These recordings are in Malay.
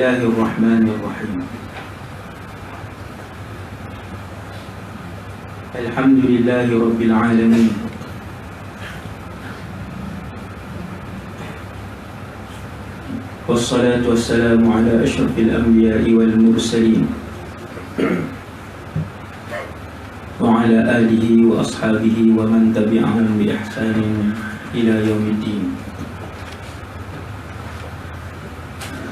Bismillahirrahmanirrahim. Alhamdulillahi Rabbil Alamin. Wassalatu wassalamu ala ashrafil anbiya'i wal mursalin wa ala alihi wa ashabihi wa man tabi'ahum bi ihsanin ila yaumiddin.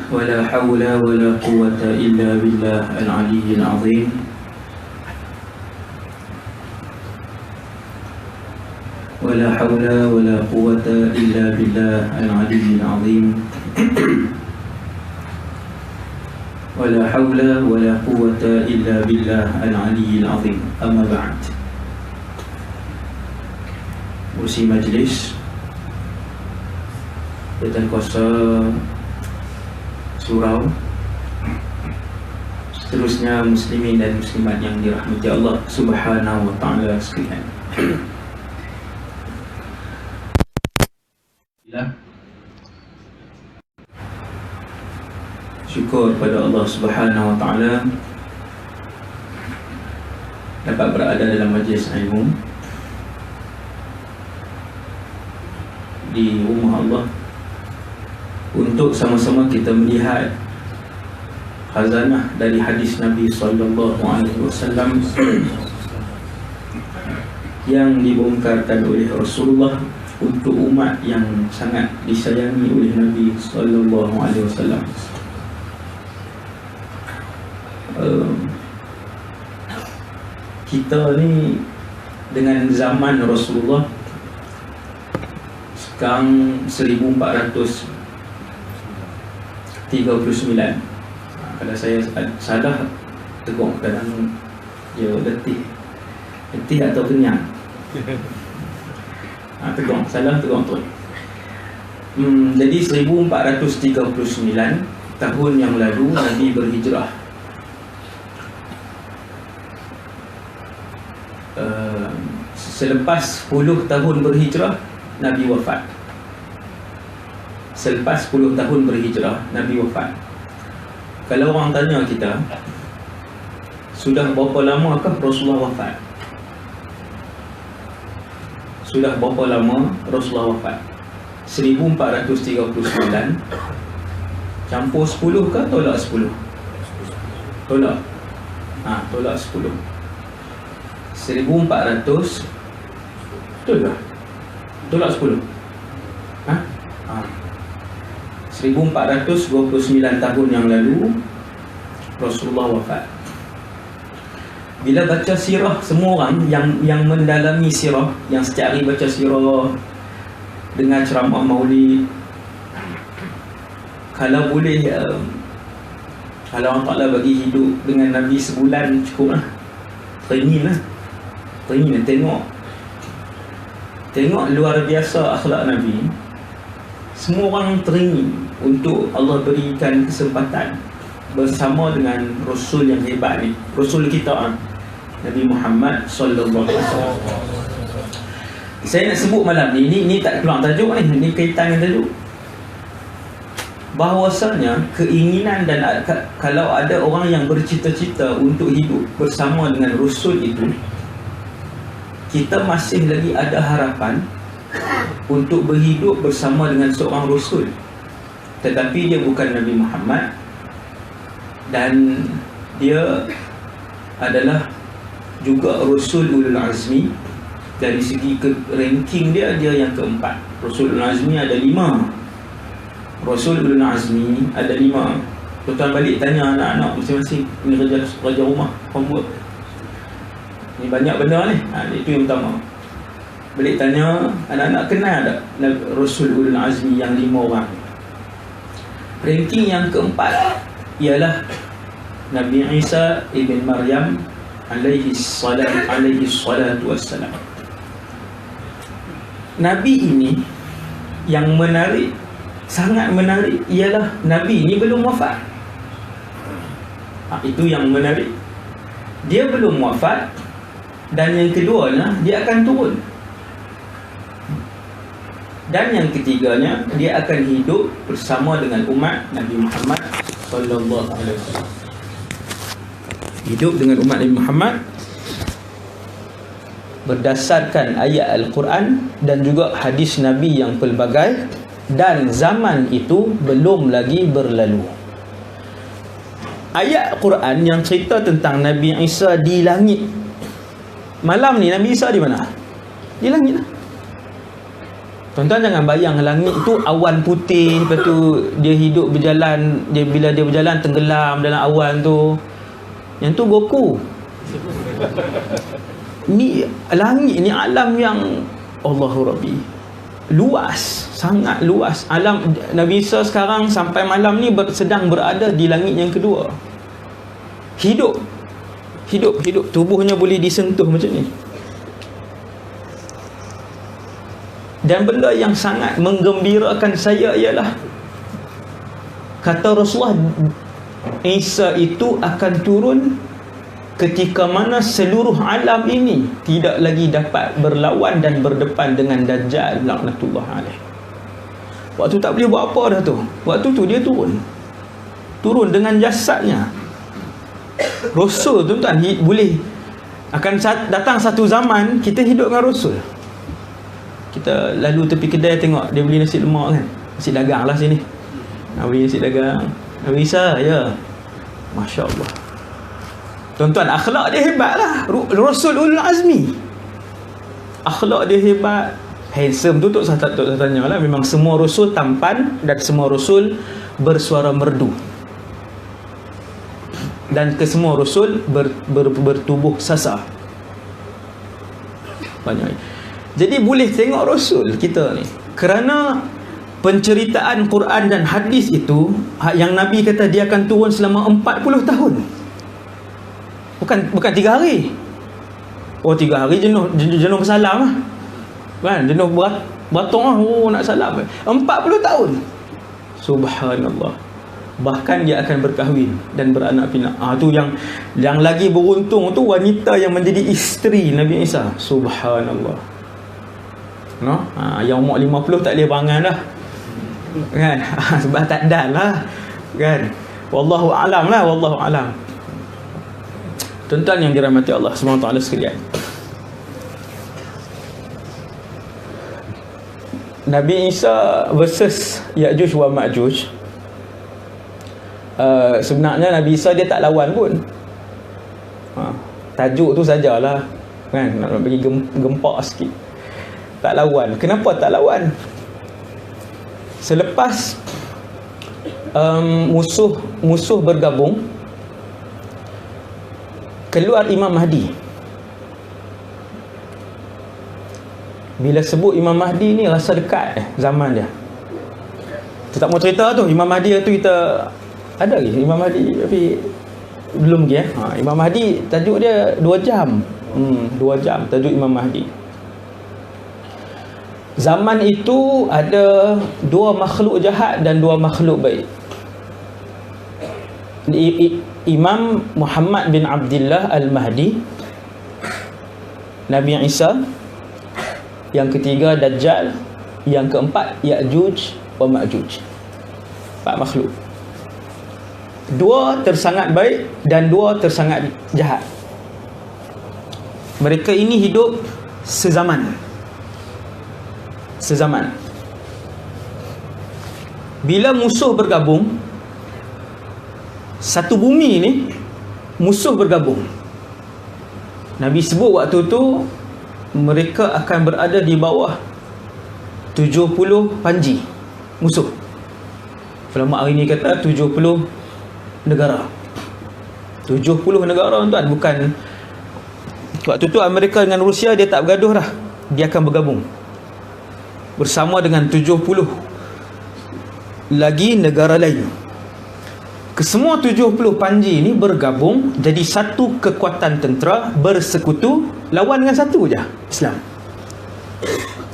Wala hawla wala quwwata illa billah al-aliyyil azim. Wala hawla wala quwwata illa billah al-aliyyil azim. Wala hawla wala quwwata illa billah al-aliyyil azim. Amma ba'd. Urusi majlis Tuan Kuasa Surau, seterusnya muslimin dan muslimat yang dirahmati Allah Subhanahu wa ta'ala sekalian. Syukur pada Allah Subhanahu wa ta'ala dapat berada dalam majlis ilmu di rumah Allah untuk sama-sama kita melihat khazanah dari hadis Nabi sallallahu alaihi wasallam yang dibongkarkan oleh Rasulullah untuk umat yang sangat disayangi oleh Nabi sallallahu alaihi wasallam. Kita ni dengan zaman Rasulullah sekarang 1439. Kalau saya salah tegur, kadang dia letih atau kenyang. Tegur, salah tegur tu. Jadi 1439 tahun yang lalu Nabi berhijrah. Selepas 10 tahun berhijrah, Nabi wafat. Selepas 10 tahun berhijrah, Nabi wafat. Kalau orang tanya kita, sudah berapa lamakah Rasulullah wafat? Sudah berapa lama Rasulullah wafat? 1439 campur 10 ke tolak 10? Tolak. Tolak 10. 1400 betul tak? Tolak 10. 1429 tahun yang lalu Rasulullah wafat. Bila baca sirah, semua orang yang mendalami sirah, yang setiap hari baca sirah, dengar ceramah maulid, kalau boleh kalau Allah Ta'ala bagi hidup dengan Nabi sebulan cukup lah. Training lah. Tengok luar biasa akhlak Nabi. Semua orang training untuk Allah berikan kesempatan bersama dengan Rasul yang hebat ni, Rasul kita Nabi Muhammad sallallahu alaihi wasallam. Saya nak sebut malam ni tak keluar tajuk ni kaitan dengan tajuk. Bahawasanya keinginan dan kalau ada orang yang bercita-cita untuk hidup bersama dengan Rasul itu, kita masih lagi ada harapan untuk berhidup bersama dengan seorang Rasul. Tetapi dia bukan Nabi Muhammad, dan dia adalah juga Rasul Ulul Azmi. Dari segi ranking dia yang keempat. Rasul Ulul Azmi ada 5. Rasul Ulul Azmi ada 5. Tuan-tuan balik tanya anak-anak masing-masing, ini kerja rumah, homework. Ini banyak benda ni. Itu yang pertama. Balik tanya anak-anak, kenal tak Rasul Ulul Azmi yang 5 orang? Ranking yang keempat ialah Nabi Isa ibn Maryam alaihi salatu wassalam. Nabi ini yang menarik, sangat menarik, ialah Nabi ini belum wafat. Itu yang menarik. Dia belum wafat, dan yang keduanya dia akan turun. Dan yang ketiganya, dia akan hidup bersama dengan umat Nabi Muhammad sallallahu alaihi wasallam. Hidup dengan umat Nabi Muhammad berdasarkan ayat Al-Quran dan juga hadis Nabi yang pelbagai, dan zaman itu belum lagi berlalu. Ayat Quran yang cerita tentang Nabi Isa di langit. Malam ni Nabi Isa di mana? Di langit lah. Tuan-tuan jangan bayang langit tu awan putih, lepas tu dia hidup berjalan, bila dia berjalan tenggelam dalam awan tu. Yang tu Goku. Ni langit ni alam yang Allahu Rabbi, luas, sangat luas. Alam Nabi Isa sekarang sampai malam ni sedang berada di langit yang kedua. Hidup tubuhnya boleh disentuh macam ni. Dan benda yang sangat menggembirakan saya ialah kata Rasulullah, Isa itu akan turun ketika mana seluruh alam ini tidak lagi dapat berlawan dan berdepan dengan Dajjal laknatullah alaih. Waktu tak boleh buat apa dah tu. Waktu tu dia turun dengan jasadnya. Rasul tuan-tuan boleh akan datang satu zaman kita hidup dengan Rasul. Kita lalu tepi kedai tengok dia beli nasi lemak kan, nasi dagang lah sini. Beli nasi dagang Nabi Isa, ya, Masya Allah. Tuan-tuan, akhlak dia hebat lah. Rasul Ulul Azmi, akhlak dia hebat. Handsome tu tak tanya lah. Memang semua Rasul tampan dan semua Rasul bersuara merdu, dan kesemua Rasul bertubuh sasa. Banyak. Jadi boleh tengok Rasul kita ni, kerana penceritaan Quran dan hadis itu yang Nabi kata dia akan turun selama 40 tahun. Bukan 3 hari. Oh 3 hari jenuh bersalam lah. Kan? Jenuh beratung lah. Oh nak salam. 40 tahun. Subhanallah. Bahkan dia akan berkahwin dan beranak pinak. Tu yang lagi beruntung tu wanita yang menjadi isteri Nabi Isa. Subhanallah. No? Yang umur 50 tak boleh berangan dah. Kan? Sebab tak dan lah. Kan? Wallahu alam lah, wallahu alam. Tuan-tuan yang dirahmati Allah SWT sekalian, Nabi Isa versus Ya'juj wa Ma'juj, sebenarnya Nabi Isa dia tak lawan pun. Tajuk tu sajalah kan, nak bagi gempak sikit. Tak lawan. Kenapa tak lawan? Selepas musuh bergabung, keluar Imam Mahdi. Bila sebut Imam Mahdi ni rasa dekat zaman dia. Kita tak mau cerita tu. Imam Mahdi tu kita ada lagi Imam Mahdi, tapi belum lagi Imam Mahdi tajuk dia 2 jam. 2 jam tajuk Imam Mahdi. Zaman itu ada 2 makhluk jahat dan 2 makhluk baik. Imam Muhammad bin Abdullah Al-Mahdi, Nabi Isa, yang ketiga Dajjal, yang keempat Ya'juj wa Ma'juj. 4 makhluk. 2 tersangat baik dan 2 tersangat jahat. Mereka ini hidup sezaman. Bila musuh bergabung, satu bumi ni musuh bergabung, Nabi sebut waktu tu mereka akan berada di bawah 70 panji musuh. Ulama hari ni kata 70 negara. 70 negara tuan, bukan waktu tu Amerika dengan Rusia dia tak bergaduh dah. Dia akan bergabung bersama dengan 70 lagi negara lain. Kesemua 70 panji ni bergabung jadi satu kekuatan tentera bersekutu lawan dengan satu je, Islam.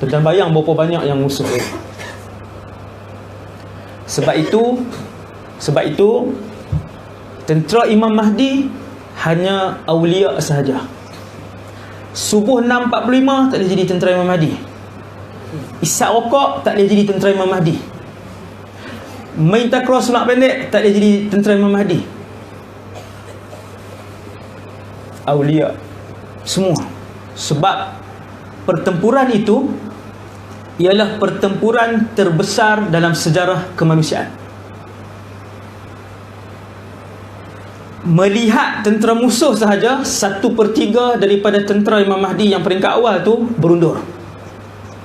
Tuan bayang berapa banyak yang musuh. Sebab itu tentera Imam Mahdi hanya awliya sahaja. Subuh 6.45 tak boleh jadi tentera Imam Mahdi. Isyak rokok tak boleh jadi tentera Imam Mahdi. main takraw semak pendek, tak boleh jadi tentera Imam Mahdi. Aulia semua. Sebab pertempuran itu ialah pertempuran terbesar dalam sejarah kemanusiaan. Melihat tentera musuh sahaja, 1/3 daripada tentera Imam Mahdi yang peringkat awal tu berundur,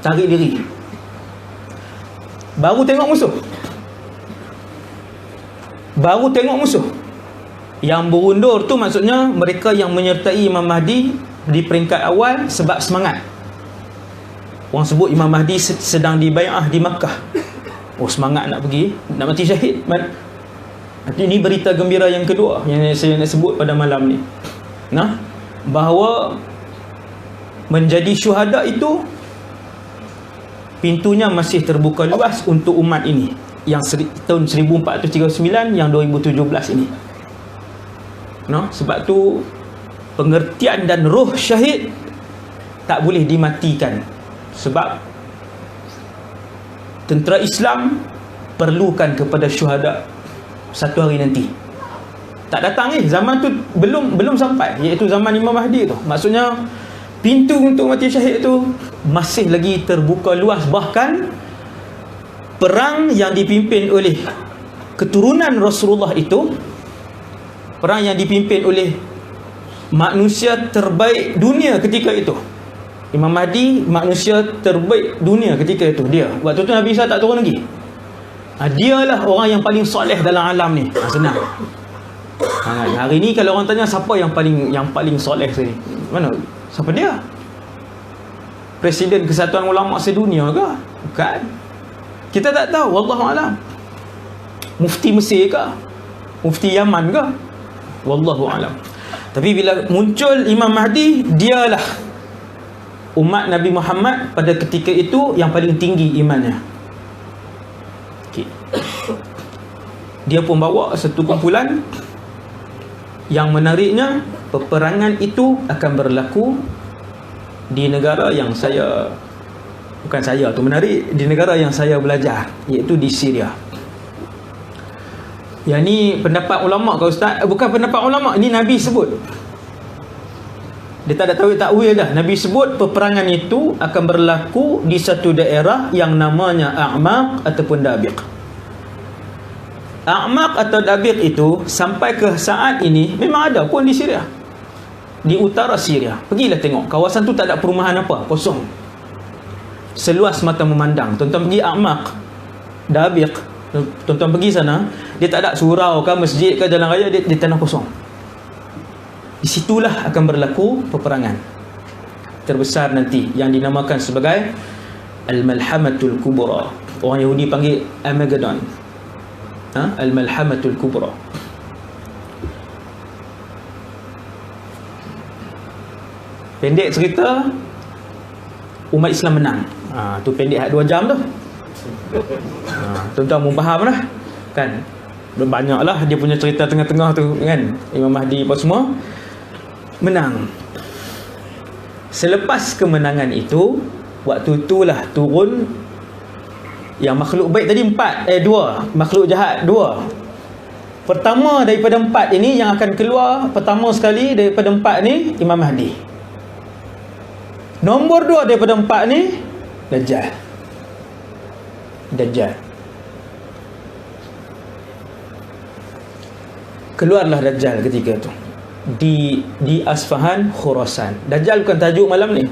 tarik diri, baru tengok musuh. Yang berundur tu maksudnya mereka yang menyertai Imam Mahdi di peringkat awal sebab semangat. Orang sebut Imam Mahdi sedang dibai'ah di Makkah. Oh, semangat nak pergi, nak mati syahid. Nanti ini berita gembira yang kedua yang saya nak sebut pada malam ni. Nah, bahawa menjadi syuhada itu pintunya masih terbuka luas untuk umat ini, yang tahun 1439, yang 2017 ini. Sebab tu pengertian dan roh syahid tak boleh dimatikan. Sebab tentera Islam perlukan kepada syuhada satu hari nanti. Tak datang zaman tu belum sampai, iaitu zaman Imam Mahdi tu. Maksudnya pintu untuk mati syahid tu masih lagi terbuka luas. Bahkan perang yang dipimpin oleh keturunan Rasulullah itu, perang yang dipimpin oleh manusia terbaik dunia ketika itu. Imam Mahdi manusia terbaik dunia ketika itu. Dia waktu tu Nabi Isa tak turun lagi. Dialah orang yang paling soleh dalam alam ni. Senang. Hari ni kalau orang tanya siapa yang paling soleh sini, mana? Siapa dia? Presiden Kesatuan Ulama Sedunia ke? Bukan. Kita tak tahu, wallahu alam. Mufti Mesir ke? Mufti Yaman ke? Wallahu alam. Tapi bila muncul Imam Mahdi, dialah umat Nabi Muhammad pada ketika itu yang paling tinggi imannya. Okay. Dia pun bawa satu kumpulan. Yang menariknya, peperangan itu akan berlaku di negara yang menarik, di negara yang saya belajar, iaitu di Syria. Yang ni pendapat ulama' ke Ustaz? Bukan pendapat ulama', ini Nabi sebut. Dia tak ada takwil dah. Nabi sebut peperangan itu akan berlaku di satu daerah yang namanya A'maq ataupun Dabiq. A'maq atau Dabiq itu sampai ke saat ini memang ada pun di Syria, di utara Syria. Pergilah tengok, kawasan tu tak ada perumahan apa, kosong, seluas mata memandang. Tuan-tuan pergi A'maq, Dabiq, tuan-tuan pergi sana, dia tak ada surau ke masjid ke jalan raya, dia tanah kosong. Di situlah akan berlaku peperangan terbesar nanti yang dinamakan sebagai Al-Malhamatul Kubra. Orang Yahudi panggil Armageddon. Al-Malhamatul Kubra. Pendek cerita, umat Islam menang. Tu pendek 2 jam tu. Tuan-tuan pun faham lah kan. Banyaklah dia punya cerita tengah-tengah tu kan. Imam Mahdi apa semua menang. Selepas kemenangan itu, waktu itulah turun yang makhluk baik tadi 2, makhluk jahat 2. Pertama daripada 4 ini yang akan keluar pertama sekali daripada 4 ni, Imam Mahdi. Nombor 2 daripada 4 ni, Dajjal. Keluarlah Dajjal ketika itu di Asfahan, Khurasan. Dajjal bukan tajuk malam ni.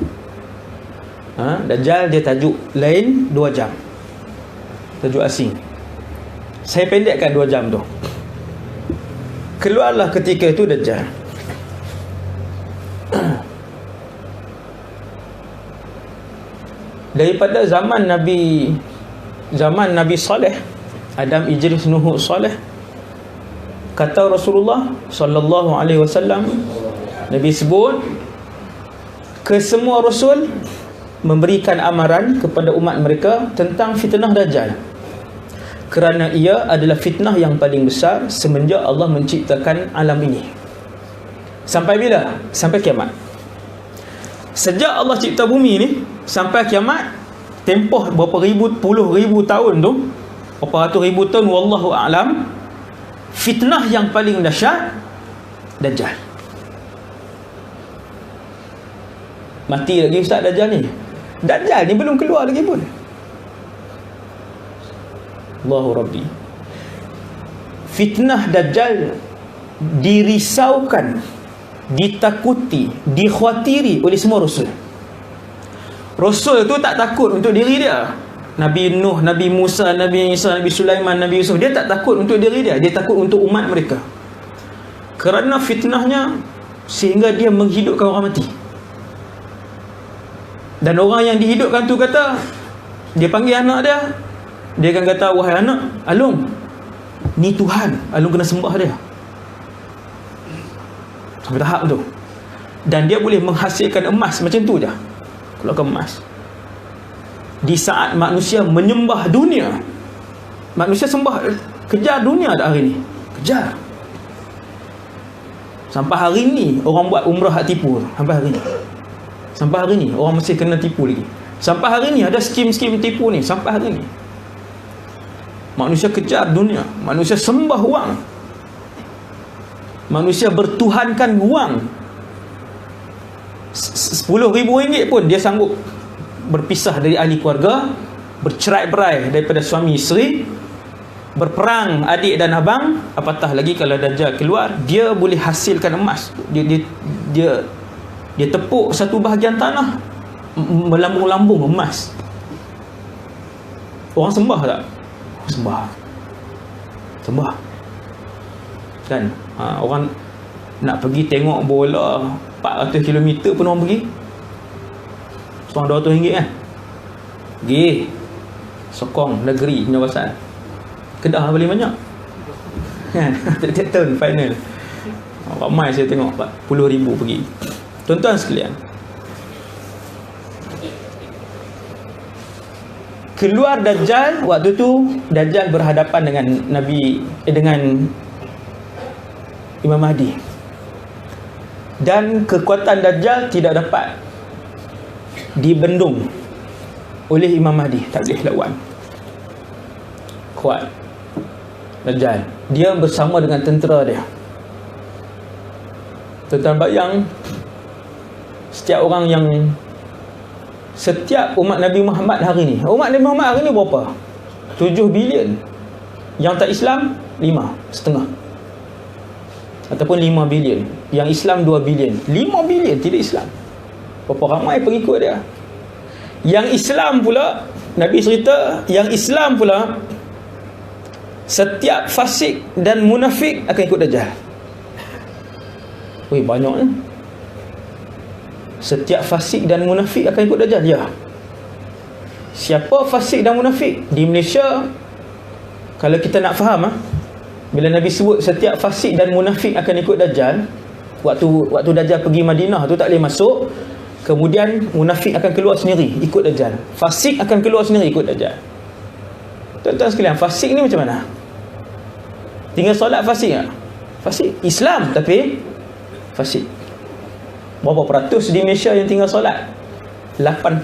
Dajjal dia tajuk lain, 2 jam. Tajuk asing. Saya pendekkan 2 jam tu. Keluarlah ketika itu Dajjal. Daripada zaman Nabi Saleh, Adam, Idris, Nuh, Saleh, kata Rasulullah sallallahu alaihi wasallam, Nabi sebut kesemua rasul memberikan amaran kepada umat mereka tentang fitnah Dajjal, kerana ia adalah fitnah yang paling besar semenjak Allah menciptakan alam ini. Sampai bila? Sampai kiamat. Sejak Allah cipta bumi ni sampai kiamat, tempoh berapa puluh ribu tahun tu, berapa ratus ribu tahun, wallahu a'lam. Fitnah yang paling dahsyat Dajjal. Mati lagi Ustaz Dajjal ni. Dajjal ni belum keluar lagi pun. Allahu Rabbi. Fitnah Dajjal dirisaukan, ditakuti, dikhawatiri oleh semua Rasul. Rasul tu tak takut untuk diri dia. Nabi Nuh, Nabi Musa, Nabi Isa, Nabi Sulaiman, Nabi Yusuf, dia tak takut untuk diri dia. Dia takut untuk umat mereka. Kerana fitnahnya sehingga dia menghidupkan orang mati. Dan orang yang dihidupkan tu kata, dia panggil anak dia, dia akan kata, wahai anak, Alung, ni Tuhan, Alung kena sembah dia. Sampai tahap tu. Dan dia boleh menghasilkan emas macam tu je. Keluarkan emas. Di saat manusia menyembah dunia, manusia sembah, kejar dunia dah hari ni, kejar. Sampai hari ni orang buat umrah hak tipu. Sampai hari ni, sampai hari ni orang masih kena tipu lagi. Sampai hari ni ada skim-skim tipu ni. Sampai hari ni manusia kejar dunia, manusia sembah wang, manusia bertuhankan wang. RM10,000 pun dia sanggup berpisah dari ahli keluarga, bercerai-berai daripada suami isteri, berperang adik dan abang. Apatah lagi kalau Dajjal keluar, dia boleh hasilkan emas. Dia tepuk satu bahagian tanah, melambung-lambung emas. Orang sembah tak? Sembah kan? Orang nak pergi tengok bola 400 km pun orang pergi. Seorang RM200 kan? Pergi sokong negeri punya pasal. Kedah paling banyak kan? Tiap tahun final ramai saya tengok 40,000 pergi. Tuan-tuan sekalian, keluar Dajjal, waktu tu Dajjal berhadapan dengan dengan Imam Mahdi. Dan kekuatan Dajjal tidak dapat dibendung oleh Imam Mahdi. Tak boleh lawan. Kuat Dajjal. Dia bersama dengan tentera dia. Tuan-tuan bayang, setiap umat Nabi Muhammad hari ni, umat Nabi Muhammad hari ni berapa? 7 bilion. Yang tak Islam 5,5, ataupun 5 bilion. Yang Islam 2 bilion. 5 bilion tidak Islam. Berapa ramai pengikut dia. Yang Islam pula, Nabi cerita, yang Islam pula, setiap fasik dan munafik akan ikut Dajjal. Weh, banyaknya. Setiap fasik dan munafik akan ikut Dajjal. Ya. Siapa fasik dan munafik? Di Malaysia, kalau kita nak faham, bila Nabi sebut setiap fasik dan munafik akan ikut Dajjal, waktu Dajjal pergi Madinah tu tak boleh masuk. Kemudian munafik akan keluar sendiri ikut Dajjal. Fasik akan keluar sendiri ikut Dajjal. Tuan-tuan sekalian, fasik ni macam mana? Tinggal solat fasik tak? Fasik. Islam tapi fasik. Berapa peratus di Malaysia yang tinggal solat? 80%.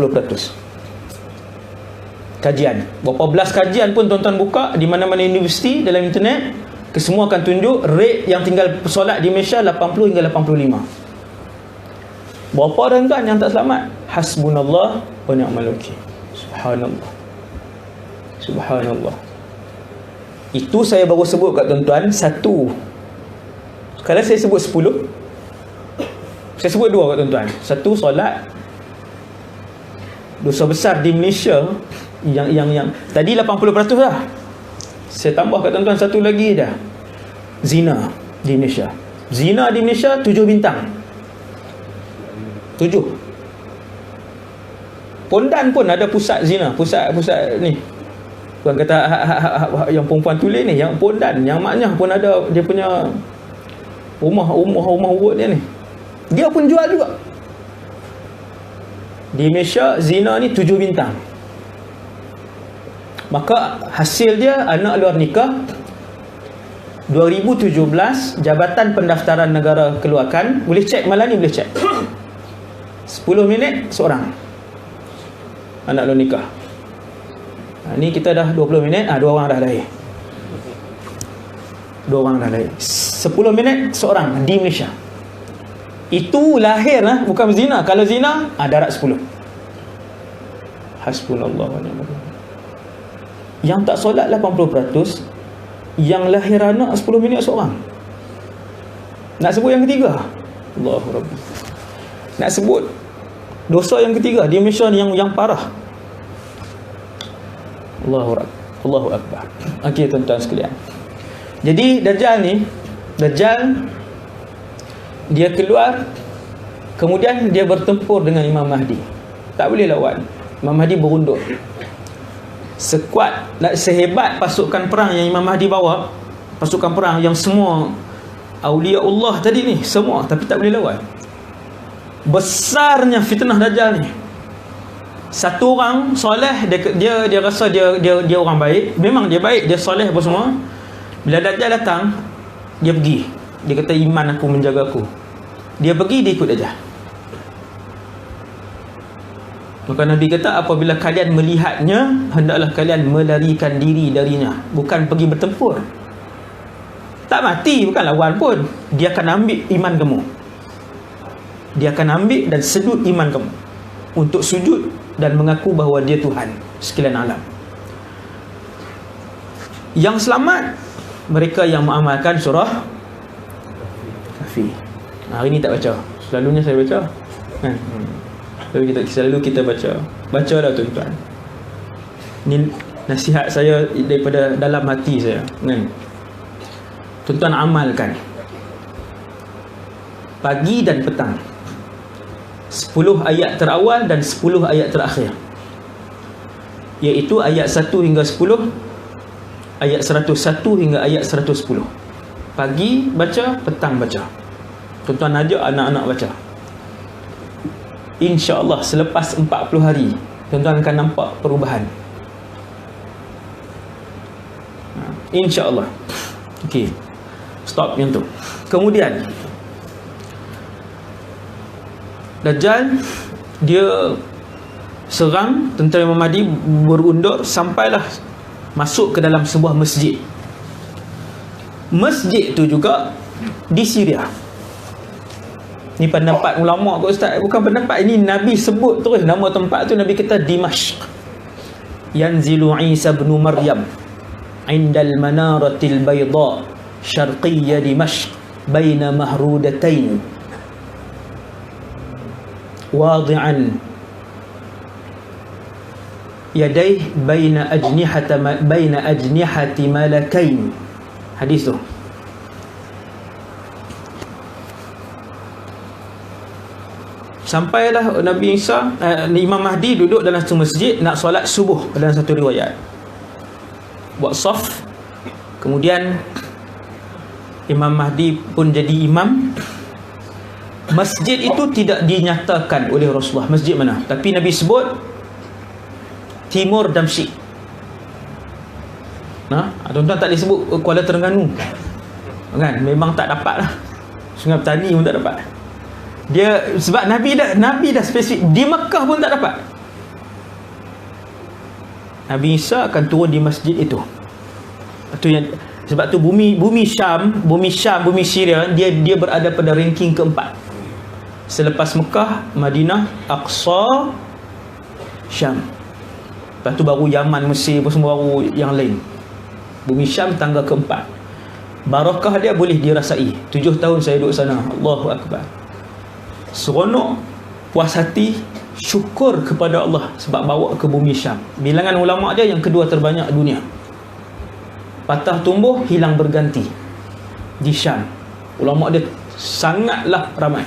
Kajian. Berapa belas kajian pun tuan-tuan buka di mana-mana universiti dalam internet, kesemua akan tunjuk rate yang tinggal solat di Malaysia 80 hingga 85. Berapa tuan-tuan yang tak selamat? Hasbunallah wa ni'mal wakil. Subhanallah. Subhanallah. Itu saya baru sebut kat tuan-tuan satu. Kalau saya sebut 10, saya sebut 2 kat tuan-tuan. Satu, solat. Dosa besar di Malaysia yang tadi 80% dah. Saya tambah kat tuan-tuan satu lagi dah. Zina di Malaysia. Zina di Malaysia 7 bintang. 7. Pondan pun ada pusat zina, pusat ni. Bukan kata yang perempuan tulis ni, yang Pondan, yang maknya pun ada dia punya rumah urut dia ni. Dia pun jual juga. Di Malaysia zina ni 7 bintang. Maka hasil dia anak luar nikah. 2017 Jabatan Pendaftaran Negara keluarkan, boleh cek malam ni, boleh cek. 10 minit seorang anak luar nikah. Ni kita dah 20 minit, 2 orang dah lahir. 2 orang dah lahir. 10 minit seorang di Malaysia. Itu lahir lah, bukan zina. Kalau zina, darat 10. Hasbunallah wa ni'mal wakil. Yang tak solat 80%, yang lahir anak 10 minit seorang. Nak sebut yang ketiga? Allahu Rabbi. Nak sebut dosa yang ketiga di Malaysia ni yang parah. Allahu Akbar. Okey tuan-tuan sekalian. Jadi Dajjal dia keluar, kemudian dia bertempur dengan Imam Mahdi. Tak boleh lawan. Imam Mahdi berunduk. Sehebat pasukan perang yang Imam Mahdi bawa, pasukan perang yang semua Aulia Allah tadi ni semua, tapi tak boleh lawan. Besarnya fitnah Dajjal ni. Satu orang soleh, dia rasa dia orang baik. Memang dia baik, dia soleh apa semua. Bila Dajjal datang, dia pergi. Dia kata iman aku menjaga aku. Dia pergi, dia ikut Dajjal. Maka Nabi kata, apabila kalian melihatnya, hendaklah kalian melarikan diri darinya, bukan pergi bertempur. Tak mati, bukan lawan pun. Dia akan ambil iman kamu. Dia akan ambil dan sedut iman kamu untuk sujud dan mengaku bahawa dia Tuhan sekalian alam. Yang selamat mereka yang mengamalkan surah Kahfi. Hari ni tak baca. Selalunya saya baca kan? Selalu kita bacalah tuan-tuan. Ini nasihat saya daripada dalam hati saya kan? Tuan-tuan amalkan pagi dan petang, 10 ayat terawal dan 10 ayat terakhir, iaitu ayat 1 hingga 10, ayat 101 hingga ayat 110. Pagi baca, petang baca. Tuan-tuan ajak anak-anak baca. InsyaAllah selepas 40 hari tuan-tuan akan nampak perubahan. InsyaAllah. Okey, stop yang tu. Kemudian Dajjal dia serang tentera Imam Mahdi, berundur sampailah masuk ke dalam sebuah masjid. Masjid tu juga di Syria. Ni pendapat ulama kot ustaz, bukan pendapat, ini Nabi sebut terus nama tempat tu. Nabi kata Dimashq. Yanzilu Isa bin Maryam indal manaratil bayda syarqiyya Dimashq baina mahrudatain wadi'an yadayh baina ajnihati malakain. Hadis tu. Sampailah Nabi Isa, Imam Mahdi duduk dalam satu masjid nak solat subuh dalam satu riwayat. Buat saf. Kemudian Imam Mahdi pun jadi imam. Masjid itu tidak dinyatakan oleh Rasulullah masjid mana, tapi Nabi sebut Timur Damsyik. Tuan-tuan tak boleh sebut Kuala Terengganu kan, memang tak dapat lah. Sungai Petani pun tak dapat dia, sebab Nabi dah spesifik. Di Mekah pun tak dapat. Nabi Isa akan turun di masjid itu. Sebab tu bumi Syam, bumi Syria, dia berada pada ranking keempat. Selepas Mekah, Madinah, Aqsa, Syam. Lepas tu baru Yaman, Mesir, semua baru yang lain. Bumi Syam tangga keempat. Barakah dia boleh dirasai. 7 tahun saya duduk sana. Allahu Akbar. Seronok, puas hati, syukur kepada Allah sebab bawa ke bumi Syam. Bilangan ulama dia yang kedua terbanyak dunia. Patah tumbuh, hilang berganti di Syam. Ulama dia sangatlah ramai.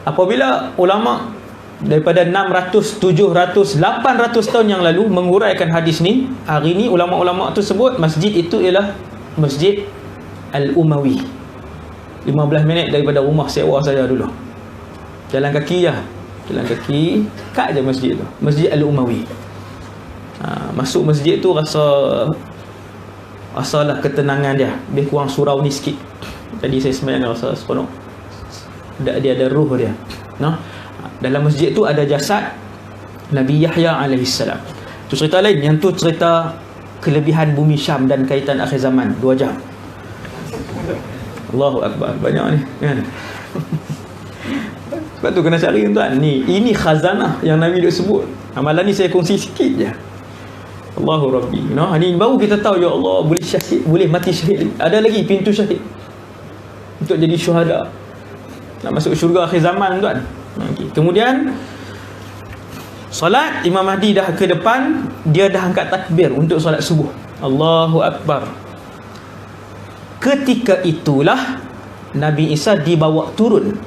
Apabila ulama daripada 600, 700, 800 tahun yang lalu menguraikan hadis ni, hari ni ulama-ulama tu sebut masjid itu ialah Masjid Al-Umawi. 15 minit daripada rumah sewa saya dulu. Jalan kaki je. Kat je masjid tu. Masjid Al-Umawi. Masuk masjid tu rasalah ketenangan dia. Lebih kurang surau ni sikit. Jadi saya sembahyang rasa seronok. Dia ada ruh dia. Dalam masjid tu ada jasad Nabi Yahya alaihissalam. Tu cerita lain. Yang tu cerita kelebihan bumi Syam dan kaitan akhir zaman. 2 jam. Allahu Akbar. Banyak ni kan. Sebab tu kena cari tuan. Ini khazanah yang Nabi duk sebut. Amalan ni saya kongsi sikit je. Allahu Rabbi. Ni baru kita tahu, ya Allah, boleh syahid, boleh mati syahid. Ada lagi pintu syahid untuk jadi syuhada, nak masuk syurga akhir zaman tuan. Okay. Kemudian solat, Imam Mahdi dah ke depan, dia dah angkat takbir untuk solat subuh. Allahu Akbar. Ketika itulah Nabi Isa dibawa turun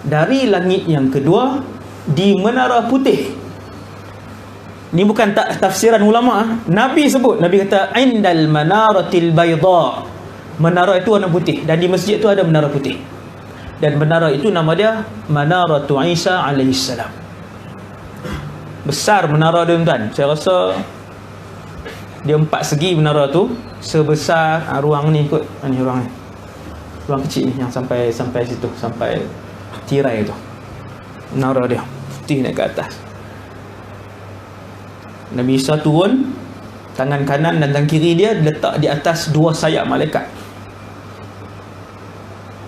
dari langit yang kedua di Menara Putih. Ni bukan tafsiran ulama. Nabi sebut, Nabi kata indal manaratil bayda. Menara itu warna putih, dan di masjid tu ada menara putih. Dan menara itu nama dia Manaratu Isa alaihi salam. Besar menara dia tuan. Saya rasa dia 4 segi menara tu, sebesar ruang ni kot. Ni ruang ni. Ruang kecil ni yang sampai situ, sampai tirai tu. Menara dia putih naik ke atas. Nabi Isa turun, tangan kanan dan tangan kiri dia letak di atas 2 sayap malaikat.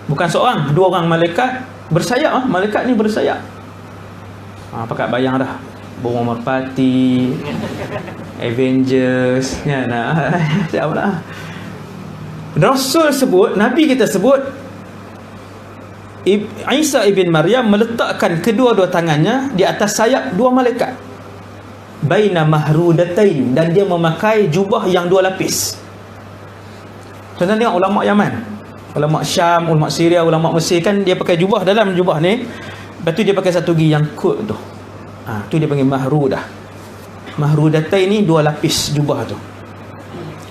Bukan seorang, 2 orang malaikat bersayap. Malaikat ni bersayap. Pakat bayang dah. Burung merpati, Avengers kan. Siapa lah. Rasul sebut, Nabi kita sebut, Isa ibn Maryam meletakkan kedua-dua tangannya di atas sayap 2 malaikat. Baina mahrudatain, dan dia memakai jubah yang 2 lapis. Tuan-tuan tengok ulama Yaman, ulama Syam, ulama Syria, ulama Mesir kan, dia pakai jubah, dalam jubah ni lepas tu dia pakai satu lagi yang kot tu. Tu dia panggil mahrudah. Mahrudatain ni 2 lapis jubah tu.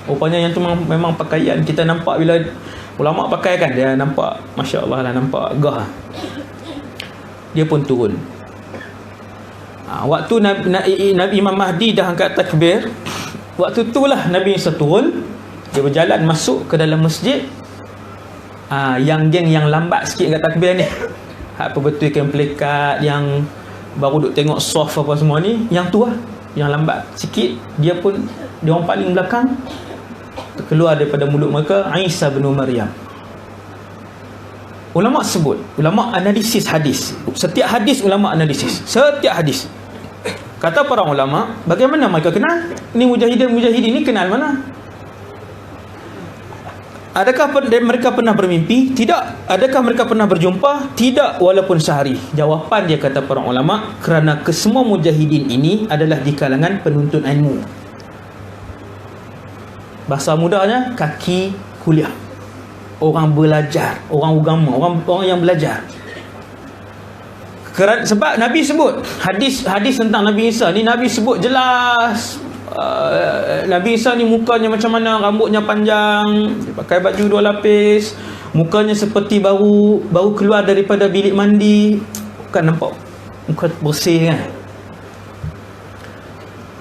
Rupanya yang tu memang pakaian kita nampak bila ulama pakai kan, dia nampak masya-Allah lah, nampak gah. Dia pun turun. Waktu Nabi Imam Mahdi dah angkat takbir, waktu itulah Nabi Isa turun. Dia berjalan masuk ke dalam masjid. Yang geng yang lambat sikit angkat takbir ni, apa betulkan pelekat yang baru duk tengok soft apa semua ni, yang tu lah, yang lambat sikit, dia orang paling belakang, keluar daripada mulut mereka Isa bin Maryam. Ulama sebut, ulama analisis hadis. Setiap hadis ulama analisis. Setiap hadis. Kata para ulama, bagaimana mereka kenal? Ni mujahidin ni kenal mana? Adakah mereka pernah bermimpi? Tidak. Adakah mereka pernah berjumpa? Tidak, walaupun sehari. Jawapan dia, kata para ulama, kerana kesemua mujahidin ini adalah di kalangan penuntut ilmu. Bahasa mudahnya, kaki kuliah. Orang belajar, orang agama, orang yang belajar. Sebab Nabi sebut hadis tentang Nabi Isa ni, Nabi sebut jelas. Nabi Isa ni mukanya macam mana, rambutnya panjang, dia pakai baju 2 lapis, mukanya seperti baru keluar daripada bilik mandi, bukan nampak muka bersih kan.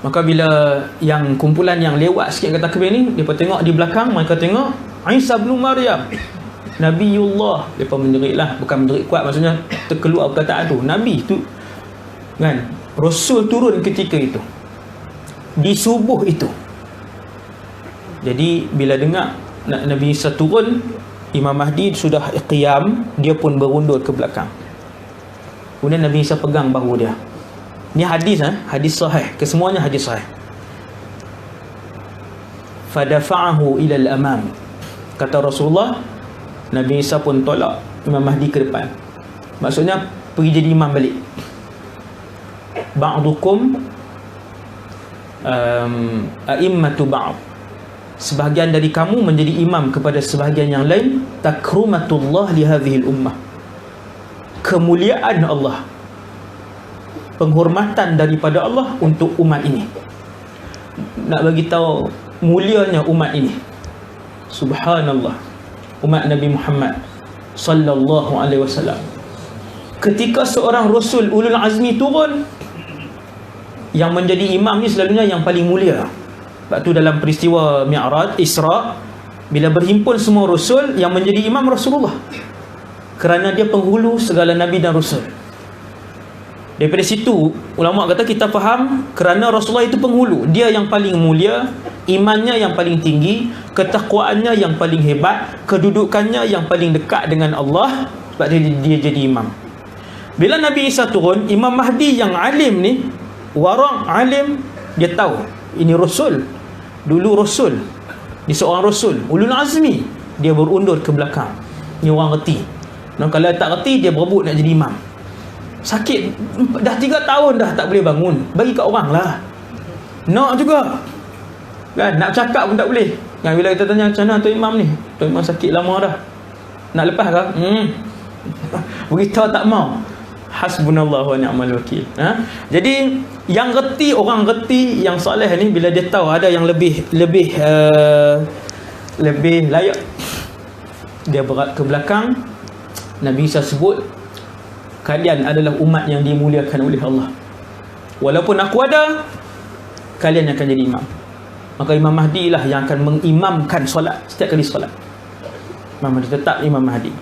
Maka bila yang kumpulan yang lewat sikit kata takbir ni, mereka tengok di belakang, mereka tengok Isa bin Maryam, Nabiullah. Mereka menjerit lah, bukan menjerit kuat, maksudnya terkeluar perkataan tu, Nabi tu kan. Rasul turun ketika itu, di subuh itu. Jadi bila dengar Nabi Isa turun, Imam Mahdi sudah qiyam, dia pun berundur ke belakang. Kemudian Nabi Isa pegang bahu dia. Ni hadis hadis sahih, kesemuanya hadis sahih. Fadafa'ahu ila al-amam. Kata Rasulullah, Nabi Isa pun tolak Imam Mahdi ke depan. Maksudnya pergi jadi imam balik. Ba'dukum a'immatu ba'd. Sebahagian dari kamu menjadi imam kepada sebahagian yang lain. Takrumatullah li hadhihi al-ummah. Kemuliaan Allah, penghormatan daripada Allah untuk umat ini. Nak bagi tahu mulianya umat ini. Subhanallah. Umat Nabi Muhammad sallallahu alaihi wasallam. Ketika seorang rasul ulul azmi turun, yang menjadi imam ni selalunya yang paling mulia. Sebab tu dalam peristiwa Mi'raj, Isra, bila berhimpun semua rasul, yang menjadi imam Rasulullah, kerana dia penghulu segala nabi dan rasul. Daripada situ ulama kata kita faham kerana Rasulullah itu penghulu, dia yang paling mulia, imannya yang paling tinggi, ketakwaannya yang paling hebat, kedudukannya yang paling dekat dengan Allah, sebab dia jadi imam. Bila Nabi Isa turun, Imam Mahdi yang alim ni, warang alim, dia tahu ini Rasul, dulu Rasul, ni seorang Rasul ulul azmi, dia berundur ke belakang. Ni orang reti. Dan kalau tak reti, dia berebut nak jadi imam. Sakit dah 3 tahun dah tak boleh bangun, bagi kat orang lah. Nak juga kan, nak cakap pun tak boleh kan. Bila kita tanya macam mana Tuan Imam ni, Tuan Imam sakit lama dah, nak lepas ke? Beritahu tak mau. Hasbunallah wa ni'mal wakil. Jadi yang reti, orang reti yang soleh ni, bila dia tahu ada yang lebih layak, dia berat ke belakang. Nabi Isa sebut, kalian adalah umat yang dimuliakan oleh Allah. Walaupun aku ada, kalian akan jadi imam. Maka Imam Mahdi lah yang akan mengimamkan solat setiap kali solat. Imam Mahdi tetap Imam Mahdi.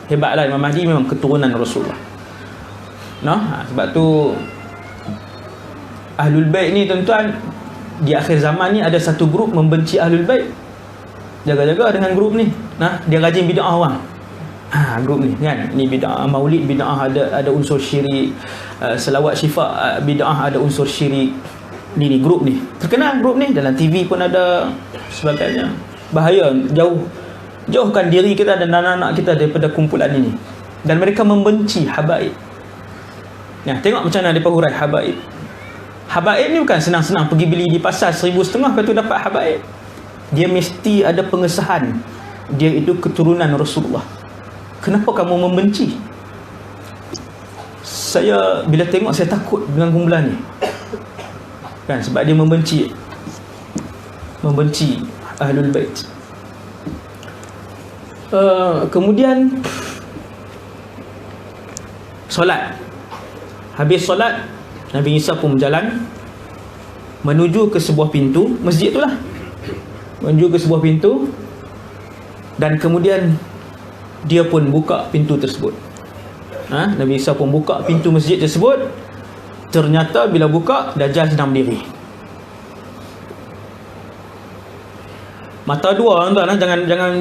Hebatlah Imam Mahdi, memang keturunan Rasulullah. Sebab tu Ahlul Bait ni tuan-tuan, di akhir zaman ni ada satu grup membenci Ahlul Bait. Jaga-jaga dengan grup ni. Dia rajin bid'ah orang. Grup ni kan, ni bid'ah maulid, bid'ah ada unsur syirik, selawat syifa bid'ah ada unsur syirik. Ni grup ni terkenal, grup ni dalam TV pun ada sebagainya. Bahaya, jauhkan diri kita dan anak-anak kita daripada kumpulan ini. Dan mereka membenci habaib. Tengok macam mana mereka hurai habaib. Habaib ni bukan senang-senang pergi beli di pasar 1,500 lepas tu dapat habaib. Dia mesti ada pengesahan dia itu keturunan Rasulullah. Kenapa kamu membenci? Saya bila tengok, saya takut dengan kumpulan ni kan, sebab dia membenci Ahlul Bait. Kemudian solat. Habis solat, Nabi Isa pun berjalan menuju ke sebuah pintu masjid tu lah, menuju ke sebuah pintu, dan kemudian dia pun buka pintu tersebut. Nabi Isa pun buka pintu masjid tersebut. Ternyata bila buka, Dajjal sedang berdiri. Mata dua tuan-tuan, jangan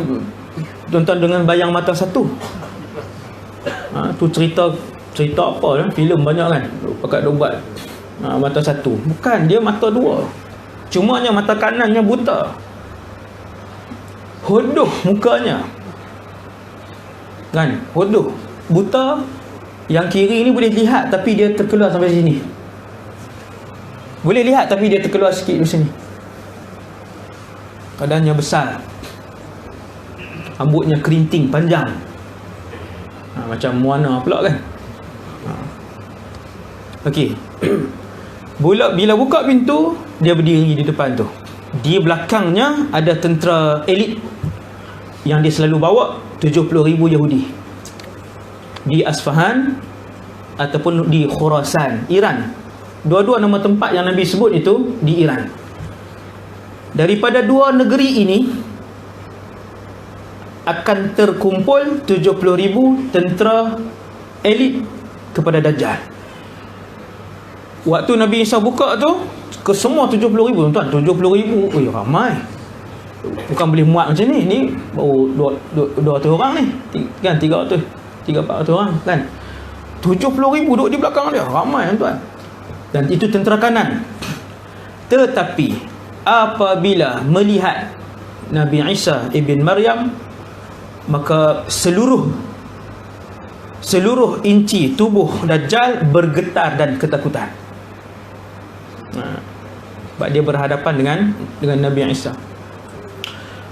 tuan-tuan dengan bayang mata satu. Tu cerita apa filem banyak kan, pakai dobat. Mata satu. Bukan, dia mata dua. Cumanya mata kanannya buta. Hodoh mukanya. Kan? Hodoh, buta. Yang kiri ni boleh lihat tapi dia terkeluar sampai sini. Boleh lihat tapi dia terkeluar sikit di sini. Badannya besar. Rambutnya kerinting panjang. Macam Moana pula kan. Okey. Bila buka pintu, dia berdiri di depan tu. Di belakangnya ada tentera elit yang dia selalu bawa, 70,000 Yahudi. Di Asfahan ataupun di Khurasan, Iran. Dua-dua nama tempat yang Nabi sebut itu di Iran. Daripada dua negeri ini akan terkumpul 70,000 tentera elit kepada Dajjal. Waktu Nabi Isa buka tu, ke semua 70,000 tuan-tuan, 70,000. Ramai. Bukan boleh muat macam ni. Ni baru 200 orang ni. Kan 300-400 orang kan. 70,000 duduk di belakang dia. Ramai tuan. Dan itu tentera kanan. Tetapi apabila melihat Nabi Isa ibn Maryam, maka seluruh inci tubuh Dajjal bergetar dan ketakutan. Sebab dia berhadapan dengan Nabi Isa.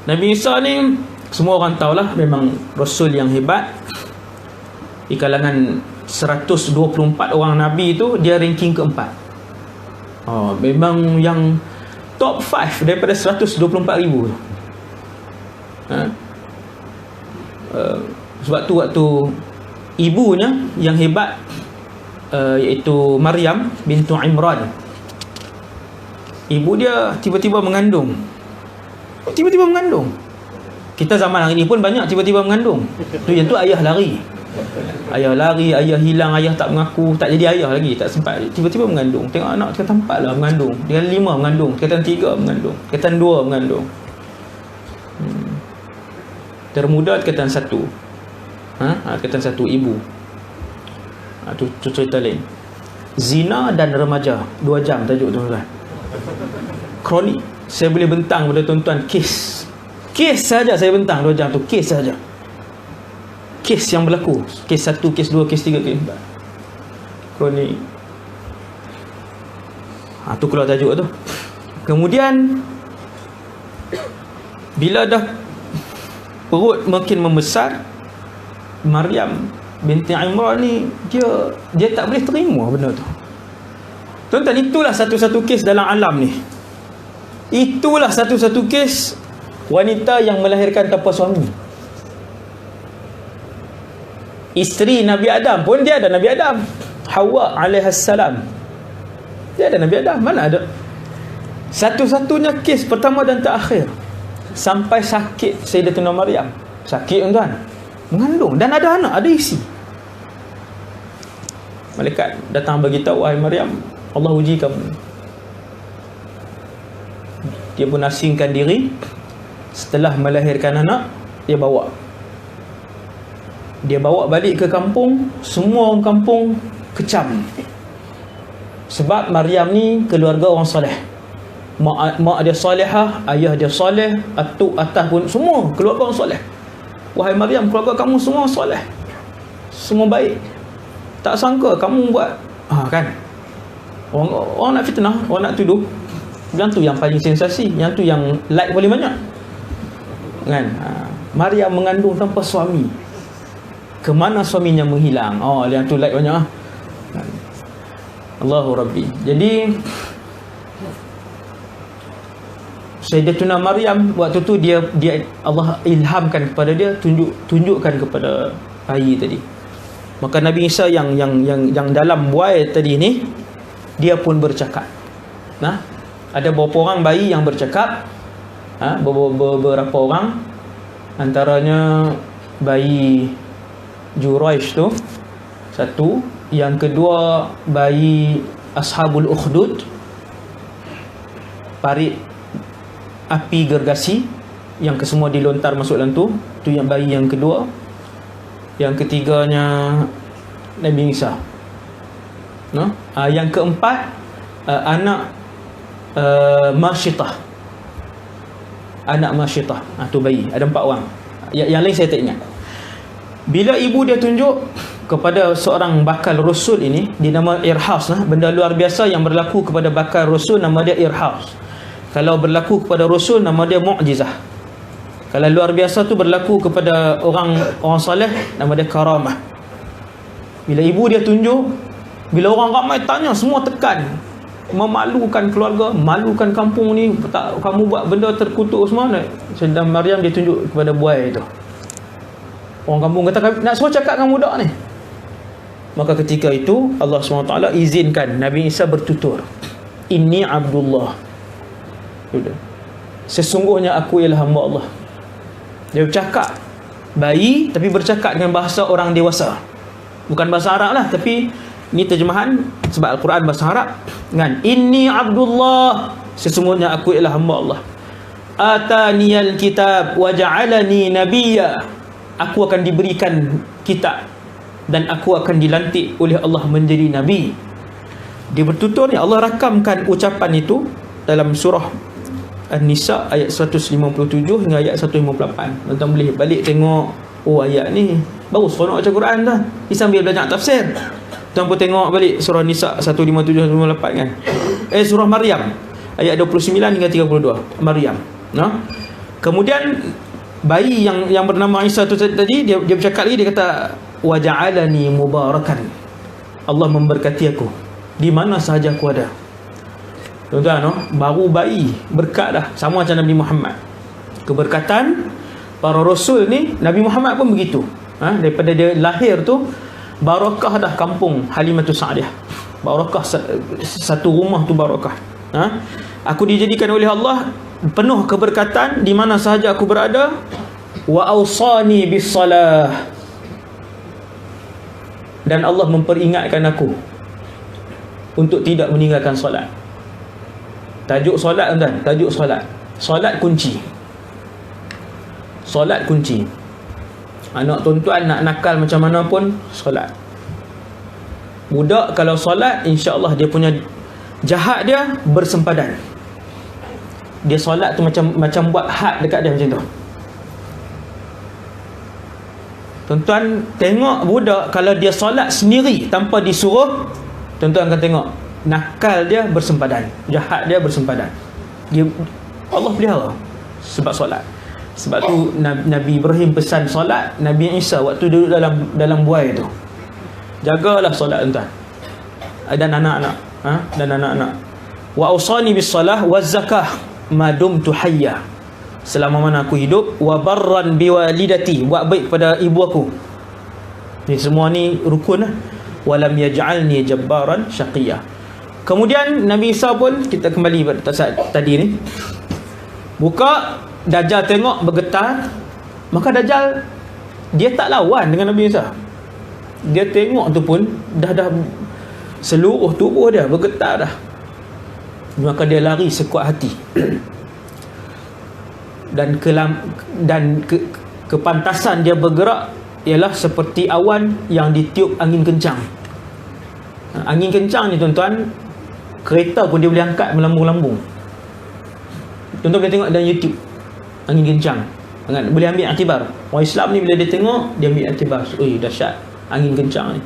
Nabi Isa ni semua orang tahulah memang Rasul yang hebat. Di kalangan 124 orang Nabi itu, dia ranking keempat. Memang yang top 5 daripada 124,000. Sebab tu waktu ibunya yang hebat, iaitu Maryam bintu Imran, ibu dia tiba-tiba mengandung. Kita zaman hari ni pun banyak tiba-tiba mengandung. Yang tu ayah lari. Ayah lari, ayah hilang, ayah tak mengaku, tak jadi ayah lagi, tak sempat. Tiba-tiba mengandung. Tengok anak tingkatan 4 lah mengandung, tingkatan 5 mengandung, tingkatan 3 mengandung, tingkatan 2 mengandung. Termuda tingkatan 1. Tingkatan 1 ibu. Tu cerita lain. Zina dan remaja, 2 jam tajuk tuan-tuan. Kronik. Saya boleh bentang pada tuan-tuan kes saja saya bentang 2 jam tu, kes saja. Kes yang berlaku, kes 1, kes 2, kes 3, kes 4. Kronik. Tu keluar tajuk tu. Kemudian bila dah perut makin membesar, Maryam binti Imran ni dia tak boleh terima benda tu. Tuan-tuan, itulah satu-satu kes dalam alam ni. Itulah satu-satu kes wanita yang melahirkan tanpa suami. Isteri Nabi Adam pun dia ada Nabi Adam, Hawa alaihassalam. Dia ada Nabi Adam, mana ada. Satu-satunya kes pertama dan terakhir. Sampai sakit Sayyidatuna Maryam. Sakit tuan-tuan, mengandung dan ada anak, ada isi. Malaikat datang beritahu, wahai Maryam, Allah uji kamu. Dia pun asingkan diri. Setelah melahirkan anak, dia bawa balik ke kampung. Semua orang kampung kecam. Sebab Maryam ni keluarga orang soleh. Mak dia solehah, ayah dia soleh, atuk atas pun semua keluarga orang soleh. Wahai Maryam, keluarga kamu semua soleh, semua baik. Tak sangka kamu buat kan. Orang nak fitnah, orang nak tuduh. Yang tu yang paling sensasi, yang tu yang like paling banyak kan. Maryam mengandung tanpa suami. Kemana suaminya menghilang? Yang tu like banyak Allahu Rabbi. Jadi Sayyidatuna Maryam waktu tu dia Allah ilhamkan kepada dia, tunjukkan kepada bayi tadi. Maka Nabi Isa yang dalam buai tadi ni, dia pun bercakap. Ada beberapa orang bayi yang bercakap. Beberapa orang, antaranya bayi Juraish tu satu, yang kedua bayi Ashabul Ukhdud, parit api gergasi yang kesemua dilontar masuk dalam tu yang bayi yang kedua. Yang ketiganya Nabi Isa. Yang keempat anak Masyitah. Anak Masyitah. Tu bayi. Ada 4 orang. Yang lain saya tak ingat. Bila ibu dia tunjuk kepada seorang bakal Rasul ini, dia nama Irhas. Benda luar biasa yang berlaku kepada bakal Rasul, nama dia Irhas. Kalau berlaku kepada Rasul, nama dia Mu'jizah. Kalau luar biasa tu berlaku kepada orang soleh, nama dia karamah. Bila ibu dia tunjuk, bila orang ramai tanya, semua tekan. Memalukan keluarga, malukan kampung ni, tak, kamu buat benda terkutuk semua. Sedang Maryam dia tunjuk kepada buai tu. Orang kampung kata, nak suruh cakap dengan budak ni. Maka ketika itu Allah SWT izinkan Nabi Isa bertutur, Inni Abdullah. Sesungguhnya aku ialah hamba Allah. Dia bercakap bayi, tapi bercakap dengan bahasa orang dewasa. Bukan bahasa Arab lah, tapi ini terjemahan sebab Al-Quran bahasa Arab kan. Inni Abdullah, sesungguhnya aku ialah hamba Allah. Ataniyal kitab wa ja'alani nabiyya. Aku akan diberikan kitab dan aku akan dilantik oleh Allah menjadi nabi. Dia bertutur ni, Allah rakamkan ucapan itu dalam surah An-Nisa ayat 157 hingga ayat 158. Tuan-tuan boleh balik tengok, ayat ni baru seronok baca Quran dah. Ni sambil belajar tafsir. Tuan pun tengok balik surah Nisa 157 158 kan. Surah Maryam ayat 29 hingga 32. Maryam. Kemudian bayi yang bernama Isa tu tadi, dia bercakap lagi, dia kata wa ja'alani mubarakan. Allah memberkati aku di mana sahaja aku ada. Tuan-tuan, baru bayi berkat dah, sama macam Nabi Muhammad. Keberkatan para rasul ni, Nabi Muhammad pun begitu. Daripada dia lahir tu, barakah dah kampung Halimatus Sa'diyah. Barakah, satu rumah tu barakah. Aku dijadikan oleh Allah penuh keberkatan di mana sahaja aku berada. Wa awsani bis salah. dan Allah memperingatkan aku untuk tidak meninggalkan solat. Tajuk solat tuan, tajuk solat. Solat kunci. Solat kunci. Anak tuan-tuan nak nakal macam mana pun, solat. Budak kalau solat, insya-Allah dia punya jahat dia bersempadan. Dia solat tu macam buat had dekat dia macam tu. Tuan-tuan tengok budak kalau dia solat sendiri tanpa disuruh, tuan-tuan akan tengok nakal dia bersempadan, jahat dia bersempadan. Dia Allah pelihara sebab solat. Sebab tu Nabi Ibrahim pesan solat, Nabi Isa waktu duduk dalam buai tu, jagalah solat tuan-tuan dan anak-anak, dan anak-anak. Wa ausani bis salah waz zakah ma dumtu hayya, selama mana aku hidup. Wa barran biwalidati, buat baik pada ibu aku. Ni semua ni rukun lah. Walam yaj'alni jabbaran syaqiyya. Kemudian Nabi Isa pun, kita kembali pada saat tadi ni, buka, Dajjal tengok bergetar, maka Dajjal dia tak lawan dengan Nabi Isa. Dia tengok tu pun dah seluruh tubuh dia bergetar dah, maka dia lari sekuat hati. Dan kepantasan dia bergerak ialah seperti awan yang ditiup angin kencang. Angin kencang ni tuan-tuan, kereta pun dia boleh angkat melambung-lambung. Tuan-tuan boleh tengok dalam YouTube angin kencang, boleh ambil iktibar. Orang Islam ni bila dia tengok, dia ambil iktibar. Dahsyat angin kencang ni,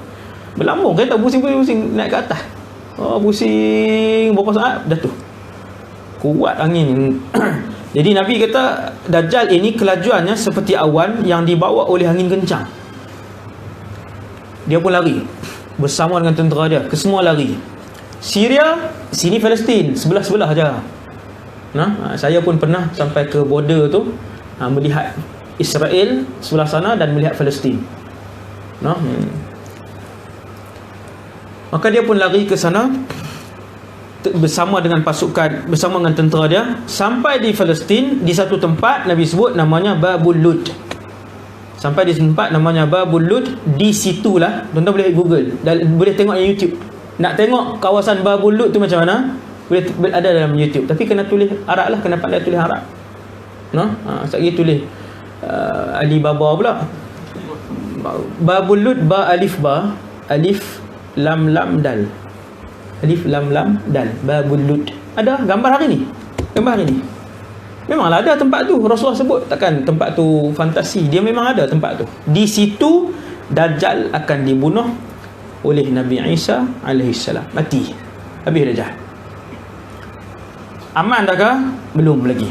melambung, kereta pusing-pusing naik ke atas. Pusing berapa saat dah tu, kuat angin. Jadi Nabi kata Dajjal ini kelajuannya seperti awan yang dibawa oleh angin kencang. Dia pun lari bersama dengan tentera dia, kesemua lari. Syria, sini Palestin, sebelah-sebelah aja. Saya pun pernah sampai ke border tu, melihat Israel sebelah sana dan melihat Palestin. Maka dia pun lari ke sana bersama dengan pasukan, bersama dengan tentera dia, sampai di Palestin. Di satu tempat Nabi sebut namanya Babul Lud. Sampai di tempat namanya Babul Lud. Di situlah, tuan-tuan boleh Google dan boleh tengok di YouTube. Nak tengok kawasan Babul Lud tu macam mana, boleh ada dalam YouTube. Tapi kena tulis Arab lah, kena pandai tulis Arab. Sekejap lagi tulis Alibaba pula. Babul Lud, ba alif ba, alif lam lam dal, alif lam lam dal, Babul Lud. Ada gambar hari ni, gambar hari ni. Memanglah ada tempat tu, Rasulullah sebut. Takkan tempat tu fantasi, dia memang ada tempat tu. Di situ Dajjal akan dibunuh oleh Nabi Isa alaihissalam. Mati, habis Dajjal. Aman dah ke? Belum lagi.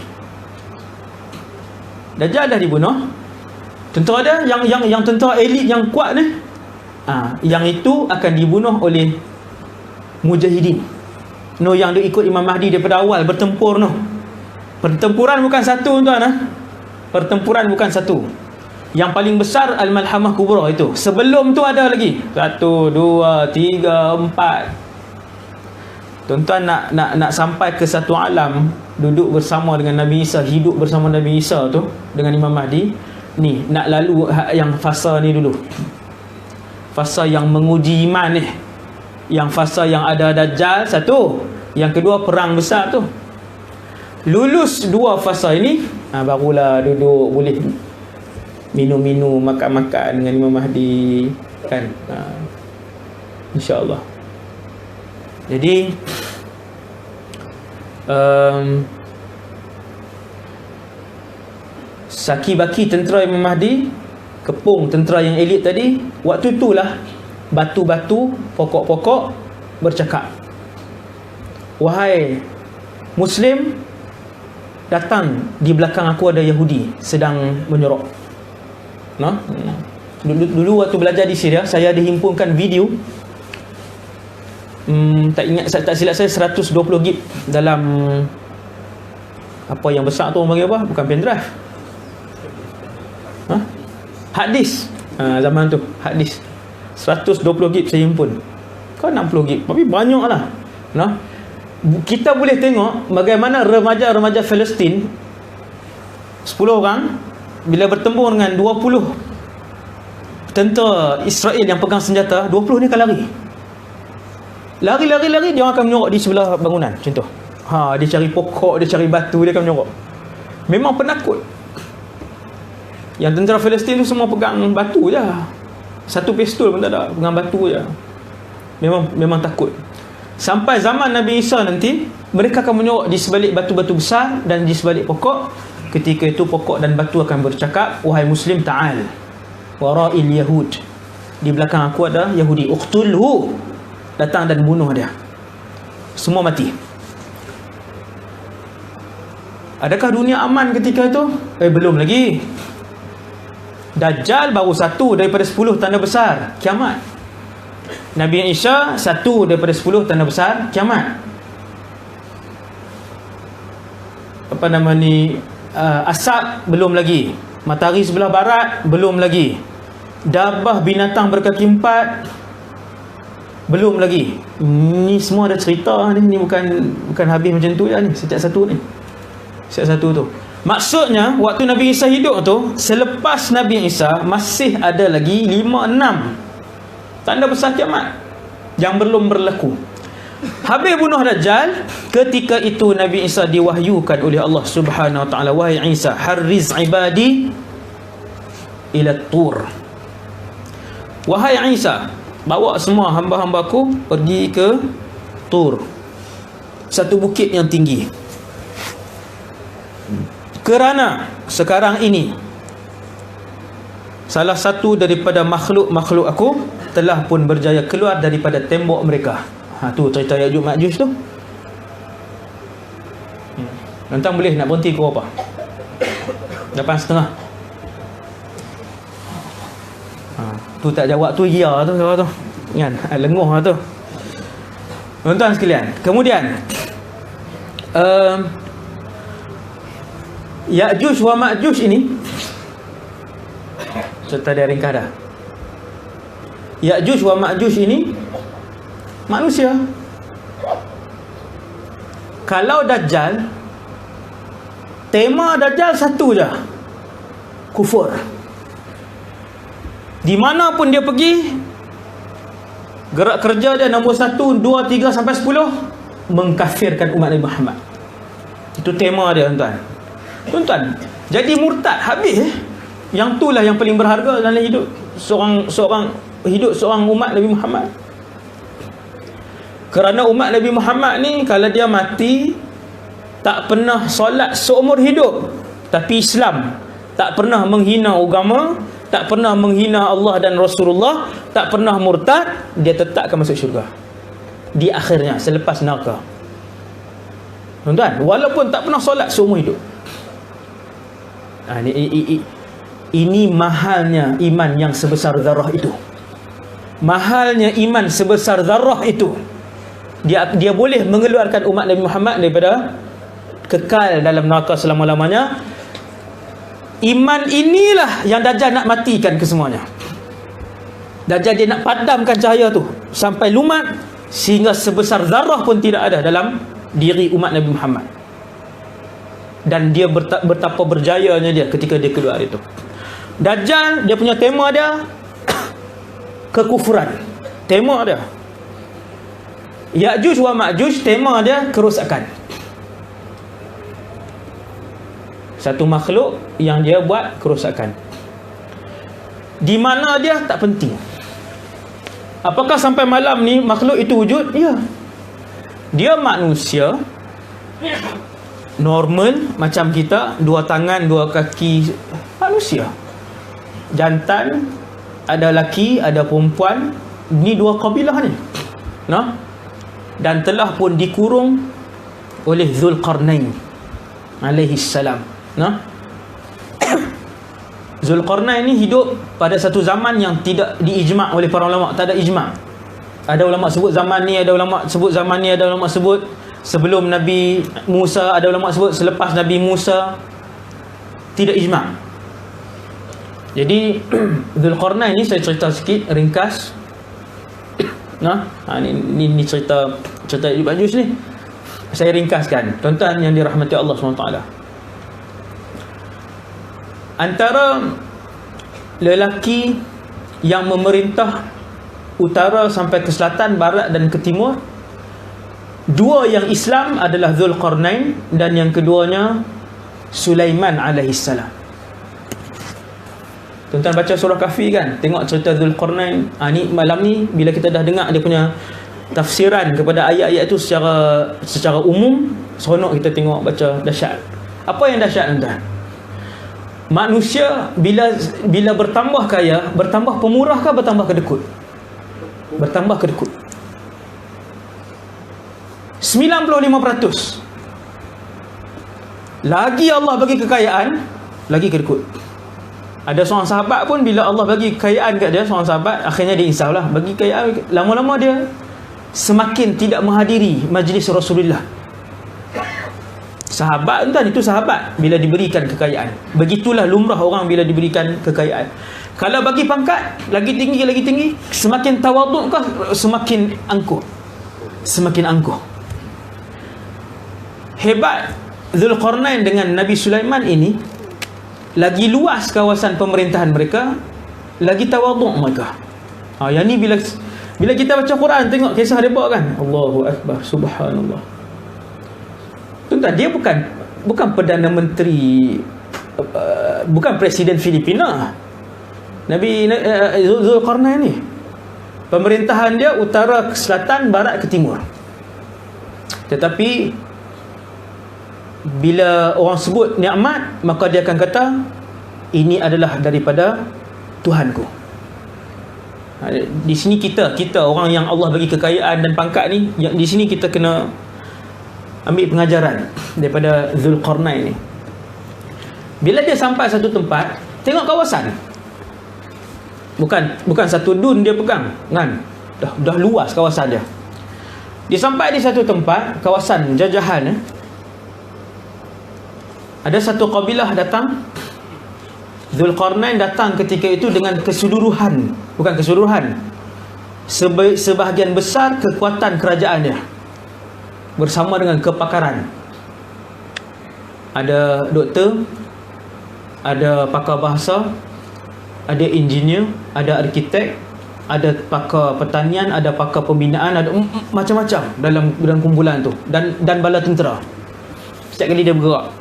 Dajjal dah dibunuh. Tentera dia yang tentera elit yang kuat ni, yang itu akan dibunuh oleh mujahidin. Yang dia ikut Imam Mahdi daripada awal bertempur . Pertempuran bukan satu tuan. Pertempuran bukan satu. Yang paling besar Al-Malhamah Kubra itu. Sebelum tu ada lagi 1, 2, 3, 4. Tuan-tuan nak sampai ke satu alam, duduk bersama dengan Nabi Isa, hidup bersama Nabi Isa tu dengan Imam Mahdi ni, nak lalu yang fasa ni dulu. Fasa yang menguji iman ni, yang fasa yang ada Dajjal satu, yang kedua perang besar tu. Lulus dua fasa ini, barulah duduk boleh minum-minum, makan-makan dengan Imam Mahdi kan. InsyaAllah. Jadi saki-baki tentera Imam Mahdi, kepung tentera yang elit tadi, waktu itulah batu-batu, pokok-pokok bercakap, "Wahai Muslim, datang, di belakang aku ada Yahudi sedang menyorok." Dulu waktu belajar di Syria, saya dihimpunkan video, tak silap saya 120 gig dalam apa yang besar tu, orang panggil apa? Bukan pendrive, hard disk. Zaman tu hard disk 120 gig saya himpun, kau 60 gig, tapi banyak lah. Kita boleh tengok bagaimana remaja-remaja Palestin 10 orang bila bertembung dengan 20 tentera Israel yang pegang senjata 20 ni akan lari. Lari dia akan menyorok di sebelah bangunan contoh. Dia cari pokok, dia cari batu, dia akan menyorok. Memang penakut. Yang tentera Palestin tu semua pegang batu je. Satu pistol pun tak ada, pegang batu je. Memang takut. Sampai zaman Nabi Isa nanti, mereka akan menyorok di sebalik batu-batu besar dan di sebalik pokok. Ketika itu pokok dan batu akan bercakap, wahai Muslim, ta'al wara'il Yahud, di belakang aku ada Yahudi, uqtulhu, datang dan bunuh dia. Semua mati. Adakah dunia aman ketika itu? Belum lagi. Dajjal baru satu daripada 10 tanda besar kiamat. Nabi Isa satu daripada 10 tanda besar kiamat. Apa nama ni, asap belum lagi, matahari sebelah barat belum lagi, dabah binatang berkaki 4 belum lagi. Ni semua ada cerita ni bukan habis macam tu je ni, setiap satu tu. Maksudnya waktu Nabi Isa hidup tu, selepas Nabi Isa masih ada lagi 5-6 tanda besar kiamat yang belum berlaku. Habis bunuh Dajjal, ketika itu Nabi Isa diwahyukan oleh Allah Subhanahu wa taala, wahai Isa, harriz ibadi ila tur. Wahai Isa, bawa semua hamba-hambaku pergi ke Tur, satu bukit yang tinggi. Kerana sekarang ini salah satu daripada makhluk-makhluk aku telah pun berjaya keluar daripada tembok mereka. Tu cerita Ya'juj Ma'juj tu. Tuan-tuan boleh nak berhenti ke apa? 8:30. Tu tak jawab tu ya tu kan, lenguh lah tu. Tuan-tuan sekalian, kemudian Ya'juj wa Ma'juj ini, cerita dia ringkas dah. Ya'juj wa Ma'juj ini manusia. Kalau Dajjal, tema Dajjal satu je, kufur. Di mana pun dia pergi, gerak kerja dia nombor 1, 2, 3 sampai 10, mengkafirkan umat Nabi Muhammad. Itu tema dia, tuan-tuan. Jadi murtad habis. Yang itulah yang paling berharga dalam hidup seorang umat Nabi Muhammad. Kerana umat Nabi Muhammad ni, kalau dia mati tak pernah solat seumur hidup, tapi Islam, tak pernah menghina agama, tak pernah menghina Allah dan Rasulullah, tak pernah murtad, dia tetap akan masuk syurga di akhirnya, selepas neraka. Tuan-tuan, walaupun tak pernah solat seumur hidup. Ini mahalnya iman yang sebesar zarah itu. Mahalnya iman sebesar zarah itu. Dia boleh mengeluarkan umat Nabi Muhammad daripada kekal dalam neraka selama-lamanya. Iman inilah yang Dajjal nak matikan kesemuanya. Dajjal dia nak padamkan cahaya tu sampai lumat, sehingga sebesar zarah pun tidak ada dalam diri umat Nabi Muhammad. Dan dia betapa berjayanya dia ketika dia keluar itu. Dajjal, dia punya tema dia kekufuran. Tema dia. Ya'juj wa Ma'juj, tema dia kerosakan. Satu makhluk yang dia buat kerosakan. Di mana dia tak penting. Apakah sampai malam ni makhluk itu wujud? Ya. Dia manusia normal macam kita, 2 tangan, 2 kaki, manusia. Jantan, ada laki, ada perempuan. Ni 2 kabilah ni. Nah? Dan telah pun dikurung oleh Zulqarnain alaihi salam. Nah? Zulqarnain ni hidup pada satu zaman yang tidak diijma' oleh para ulama, tak ada ijma'. Ada ulama sebut zaman ni, ada ulama sebut zaman ni, ada ulama sebut sebelum Nabi Musa, ada ulama sebut selepas Nabi Musa. Tidak ijma'. Jadi Zulqarnain ni saya cerita sikit ringkas. Nah, ni cerita Ya'juj Ma'juj ni. Saya ringkaskan, tuan-tuan yang dirahmati Allah SWT. Antara lelaki yang memerintah utara sampai ke selatan, barat dan ke timur. Dua yang Islam adalah Zulqarnain, dan yang keduanya Sulaiman alaihissalam. Tuan-tuan baca surah Kahfi kan, tengok cerita Zulqarnain. Ni malam ni bila kita dah dengar dia punya tafsiran kepada ayat-ayat itu secara umum, seronok kita tengok baca. Dahsyat. Apa yang dahsyat tuan-tuan? Manusia bila bertambah kaya, bertambah pemurah ke bertambah kedekut? Bertambah kedekut. 95%. Lagi Allah bagi kekayaan, lagi kedekut. Ada seorang sahabat pun bila Allah bagi kekayaan kat dia, seorang sahabat, akhirnya dia insaf lah. Bagi kekayaan, lama-lama dia semakin tidak menghadiri majlis Rasulullah. Sahabat tuan, itu sahabat bila diberikan kekayaan. Begitulah lumrah orang bila diberikan kekayaan. Kalau bagi pangkat lagi tinggi, semakin tawaduk kah, semakin angkuh. Semakin angkuh. Hebat Zulqarnain dengan Nabi Sulaiman ini, lagi luas kawasan pemerintahan mereka, lagi tawaduk mereka. Yang ni bila kita baca Quran, tengok kisah mereka kan, Allahu Akbar, subhanallah. Tuan-tuan, dia bukan Perdana Menteri, bukan Presiden Filipina. Nabi Zulqarnain ni, pemerintahan dia utara ke selatan, barat ke timur. Tetapi bila orang sebut nikmat, maka dia akan kata, ini adalah daripada Tuhanku. Di sini kita orang yang Allah bagi kekayaan dan pangkat ni, di sini kita kena ambil pengajaran daripada Zulqarnain ni. Bila dia sampai satu tempat, tengok kawasan. Bukan satu dun dia pegang kan. Dah luas kawasan dia. Dia sampai di satu tempat, kawasan jajahan. Ada satu kabilah datang. Zulqarnain datang ketika itu dengan keseluruhan, bukan keseluruhan, sebahagian besar kekuatan kerajaan dia, bersama dengan kepakaran. Ada doktor, ada pakar bahasa, ada engineer, ada arkitek, ada pakar pertanian, ada pakar pembinaan, ada macam-macam dalam kumpulan tu, dan bala tentera. Setiap kali dia bergerak.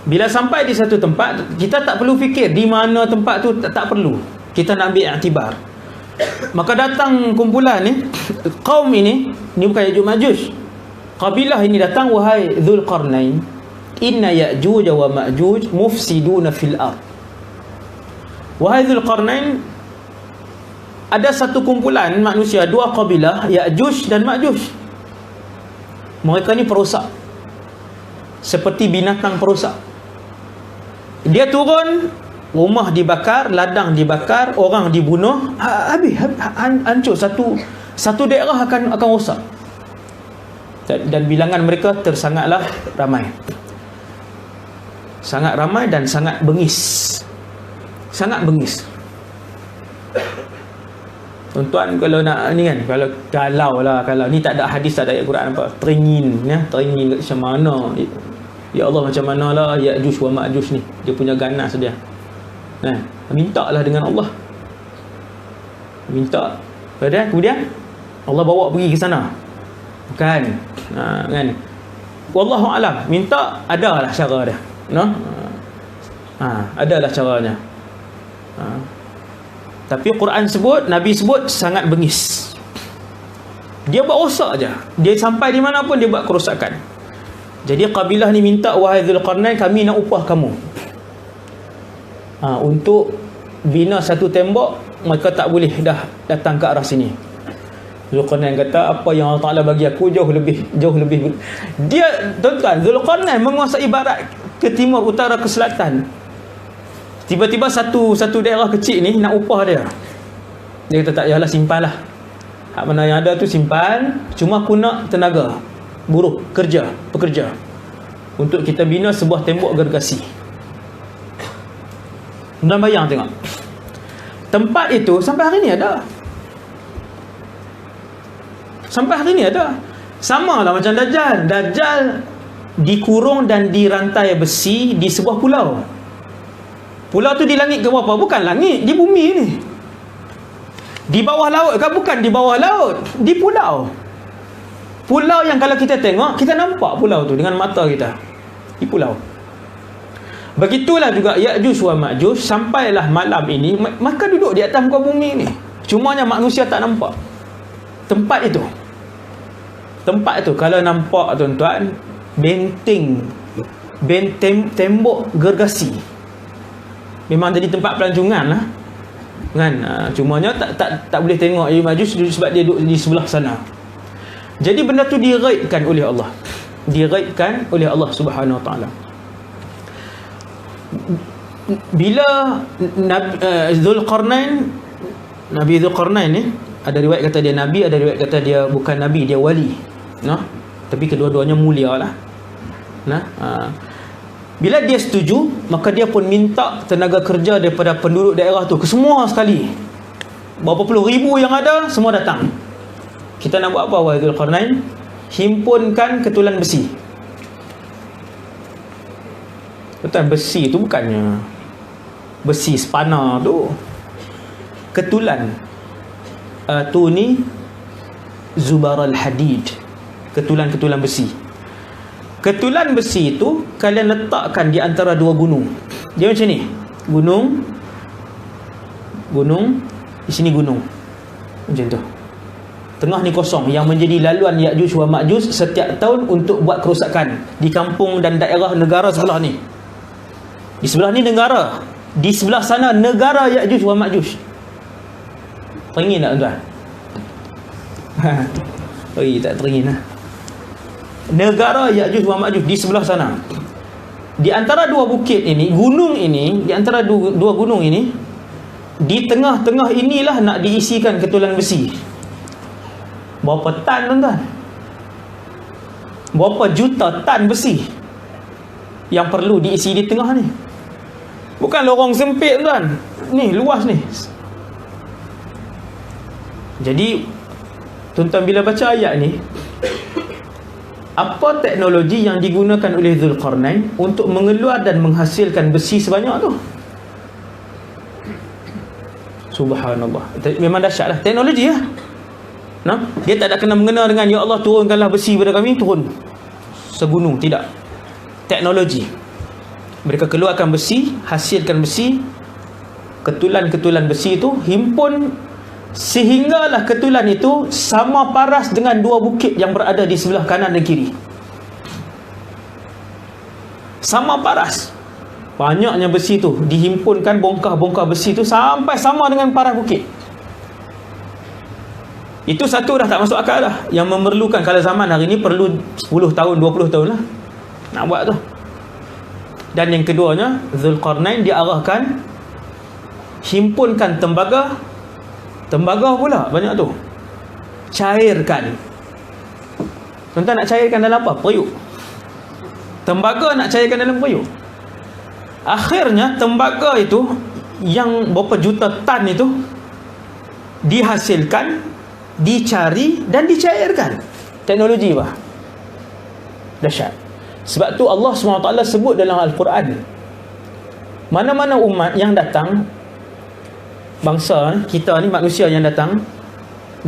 Bila sampai di satu tempat, kita tak perlu fikir di mana tempat tu, tak perlu. Kita nak ambil iktibar. Maka datang kumpulan ni, kaum ini bukan Ya'juj Ma'juj. Kabilah ini datang, wahai Zulqarnain, inna Ya'juj wa Ma'juj mufsiduna fil ard. Wahai Zulqarnain, ada satu kumpulan manusia, dua kabilah, Ya'juj dan Ma'juj. Mereka ni perosak, seperti binatang perosak. Dia turun, rumah dibakar, ladang dibakar, orang dibunuh, habis hancur, satu daerah akan rosak. Dan bilangan mereka tersangatlah ramai. Sangat ramai dan sangat bengis. Sangat bengis. Tuan-tuan, kalau nak ni kan, kalau ni tak ada hadis, tak ada ayat Quran apa, teringin macam mana, ya Allah, macam mana lah Ya'juj wa Ma'juj ni, dia punya ganas dia. Minta lah dengan Allah, minta. Kemudian Allah bawa pergi ke sana, kan? Kan? Wallahu alam, minta, adalah cara dia, adalah caranya. Tapi Quran sebut, Nabi sebut sangat bengis. Dia buat rosak je. Dia sampai di mana pun dia buat kerosakan. Jadi kabilah ni minta, wahai Zulqarnain, kami nak upah kamu. Untuk bina satu tembok, mereka tak boleh dah datang ke arah sini. Zulqarnain kata, apa yang Allah Ta'ala bagi aku jauh lebih. Dia, tuan-tuan, Zulqarnain menguasai barat ke timur, utara ke selatan. Tiba-tiba satu daerah kecil ni nak upah dia. Dia kata, tak yalah, simpan lah. Hak mana yang ada tu simpan, cuma aku nak tenaga, buruh, pekerja, untuk kita bina sebuah tembok gergasi. Dan bayang tengok, tempat itu sampai hari ni ada. Sama lah macam Dajjal. Dajjal dikurung dan dirantai besi di sebuah pulau. Pulau tu di langit ke berapa? Bukan langit, di bumi ni. Di bawah laut kan? Bukan di bawah laut, di pulau. Pulau yang kalau kita tengok, kita nampak pulau tu dengan mata kita. Di pulau. Begitulah juga Ya'juj wa Ma'juj. Sampailah malam ini, maka duduk di atas muka bumi ni. Cumanya manusia tak nampak tempat itu. Tempat itu kalau nampak tuan-tuan, tembok gergasi. Memang jadi tempat pelancongan lah kan. Cumanya tak boleh tengok Ya'juj sebab dia duduk di sebelah sana. Jadi benda tu diraibkan oleh Allah. Diraibkan oleh Allah Subhanahu Wa Taala. Bila Nabi Zulqarnain ni, ada riwayat kata dia nabi, ada riwayat kata dia bukan nabi, dia wali. Tapi kedua-duanya mulia lah. Bila dia setuju, maka dia pun minta tenaga kerja daripada penduduk daerah tu, ke semua sekali. Berapa puluh ribu yang ada, semua datang. Kita nak buat apa wahai Zulqarnain? Himpunkan ketulan besi. Ketulan besi tu bukannya besi spana tu. Ketulan tu ni zubaral hadid. Ketulan-ketulan besi. Ketulan besi tu kalian letakkan di antara dua gunung. Dia macam ni. Gunung, di sini gunung. Macam tu. Tengah ni kosong, yang menjadi laluan Ya'juj wa Ma'juj setiap tahun untuk buat kerosakan di kampung dan daerah negara sebelah ni. Di sebelah ni negara, di sebelah sana negara Ya'juj wa Ma'juj. Teringin tak tuan-tuan? Tak teringin lah. Negara Ya'juj wa Ma'juj di sebelah sana. Di antara dua bukit ini, gunung ini, di antara dua gunung ini, di tengah-tengah inilah nak diisikan ketulan besi. Berapa tan tuan-tuan? Berapa juta tan besi yang perlu diisi di tengah ni? Bukan lorong sempit tuan. Ni luas ni. Jadi tuan-tuan bila baca ayat ni, apa teknologi yang digunakan oleh Zulqarnain untuk mengeluar dan menghasilkan besi sebanyak tu? Subhanallah. Memang dahsyat lah teknologi lah. Dia tak ada kena mengena dengan ya Allah turunkanlah besi pada kami, turun segunung. Tidak. Teknologi. Mereka keluarkan besi, hasilkan besi, ketulan-ketulan besi itu, himpun sehinggalah ketulan itu sama paras dengan dua bukit yang berada di sebelah kanan dan kiri. Sama paras. Banyaknya besi itu dihimpunkan, bongkah-bongkah besi itu sampai sama dengan paras bukit. Itu satu dah tak masuk akal dah. Yang memerlukan, kalau zaman hari ni perlu 10 tahun, 20 tahun lah nak buat tu. Dan yang keduanya, Zulqarnain diarahkan himpunkan tembaga pula banyak tu. Cairkan. Tuan-tuan nak cairkan dalam apa? Periuk. Tembaga nak cairkan dalam periuk. Akhirnya tembaga itu yang berapa juta tan itu dihasilkan, dicari dan dicairkan. Teknologi apa? Dahsyat. Sebab tu Allah SWT sebut dalam Al-Quran, mana-mana umat yang datang, bangsa kita ni, manusia yang datang,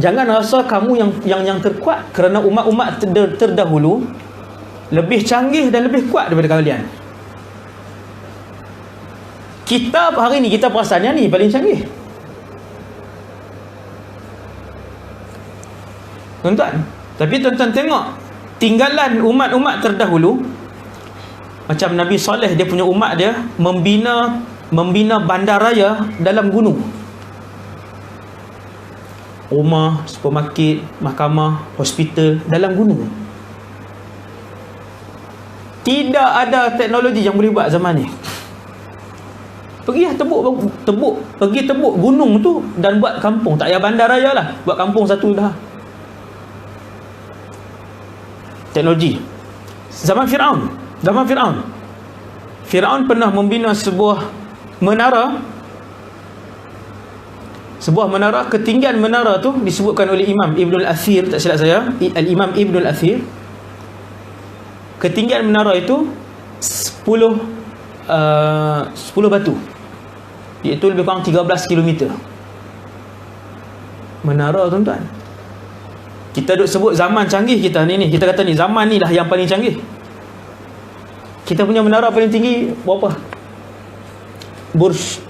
jangan rasa kamu yang terkuat, kerana umat-umat terdahulu lebih canggih dan lebih kuat daripada kalian. Kita hari ni kita perasan yang ni paling canggih. Tuan-tuan, tapi tuan-tuan tengok tinggalan umat-umat terdahulu. Macam Nabi Saleh, dia punya umat dia membina bandaraya dalam gunung. Rumah, supermarket, mahkamah, hospital dalam gunung. Tidak ada teknologi yang boleh buat zaman ni. Pergi tebuk gunung tu dan buat kampung. Tak payah bandaraya lah, buat kampung satu dah. Teknologi. Zaman Firaun pernah membina sebuah menara. Ketinggian menara tu disebutkan oleh Imam Ibnul Athir, tak silap saya, Al-Imam Ibnul Athir, ketinggian menara itu 10 batu, iaitu lebih kurang 13 km. menara tuan-tuan. Kita duk sebut zaman canggih kita ni, kita kata ni zaman ni lah yang paling canggih. Kita punya menara paling tinggi berapa? Burj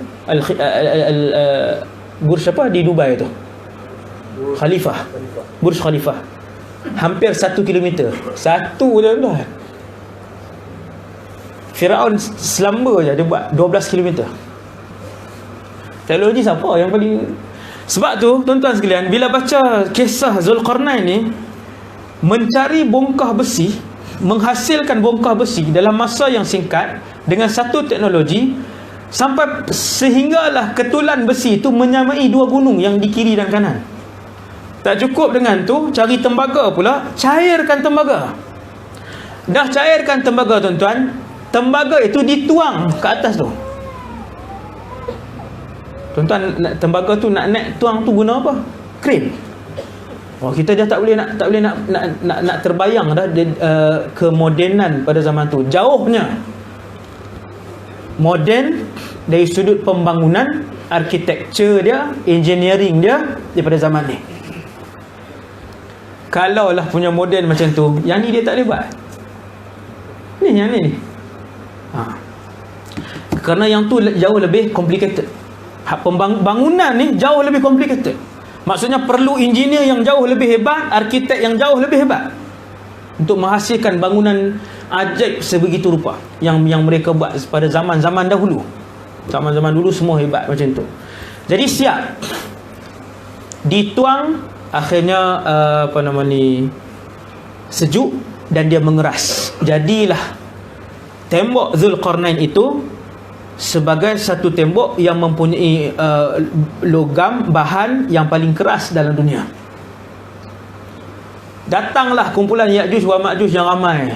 Burj apa di Dubai tu? Khalifah. Burj Khalifah. Hampir 1 kilometer. Satu je tuan. Firaun selamba je dia buat 12 kilometer. Teknologi siapa yang paling? Sebab tu tuan-tuan sekalian, bila baca kisah Zulkarnain ni, mencari bongkah besi, menghasilkan bongkah besi dalam masa yang singkat dengan satu teknologi, sampai sehinggalah ketulan besi itu menyamai 2 gunung yang di kiri dan kanan. Tak cukup dengan tu, cari tembaga pula, cairkan tembaga. Dah cairkan tembaga tuan-tuan, tembaga itu dituang ke atas tu. Tuan-tuan, tembaga tu nak naik tuang tu guna apa? Kren. Oh, kita dah tak boleh nak terbayang dah kemodenan pada zaman tu. Jauhnya moden dari sudut pembangunan, arkitektur dia, engineering dia daripada zaman ni. Kalau lah punya moden macam tu, yang ni dia tak boleh buat. Ni yang ni. Kerana yang tu jauh lebih complicated. Bangunan ni jauh lebih complicated. Maksudnya perlu engineer yang jauh lebih hebat, arkitek yang jauh lebih hebat untuk menghasilkan bangunan ajaib sebegitu rupa yang mereka buat pada zaman-zaman dahulu. Zaman-zaman dulu semua hebat macam tu. Jadi siap dituang, akhirnya sejuk dan dia mengeras. Jadilah tembok Zulkarnain itu sebagai satu tembok yang mempunyai logam, bahan yang paling keras dalam dunia. Datanglah kumpulan Ya'juj wa Ma'juj yang ramai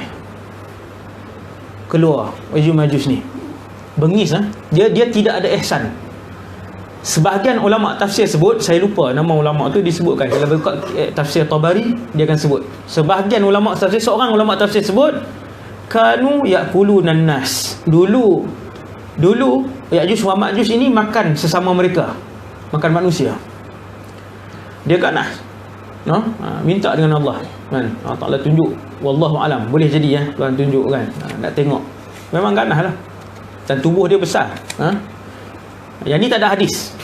keluar. Ya'juj Ma'juj ni bengis, dia tidak ada ihsan. Sebahagian ulama tafsir sebut, saya lupa nama ulama tu disebutkan, kalau buka tafsir Tabari dia akan sebut. Sebahagian ulama tafsir, seorang ulama tafsir sebut, kanu ya'kulunan nas. Dulu Ya'juj wa Ma'juj ini makan sesama mereka, makan manusia. Dia ganas, minta dengan Allah kan, Allah Ta'ala tunjuk, wallahu alam, boleh jadi ya Tuhan tunjuk kan, nak tengok. Memang ganas lah, dan tubuh dia besar. Yang ni tak ada hadis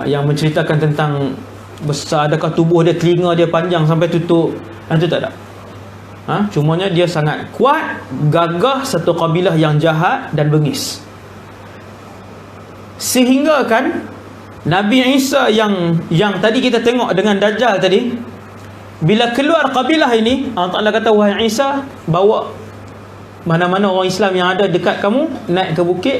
yang menceritakan tentang besar, adakah tubuh dia, telinga dia panjang sampai tutup, itu tak ada. Cumanya dia sangat kuat, gagah, satu kabilah yang jahat dan bengis. Sehingga kan Nabi Isa yang tadi kita tengok dengan Dajjal tadi, bila keluar kabilah ini, Allah Ta'ala kata, wahai Isa, bawa mana-mana orang Islam yang ada dekat kamu, naik ke bukit.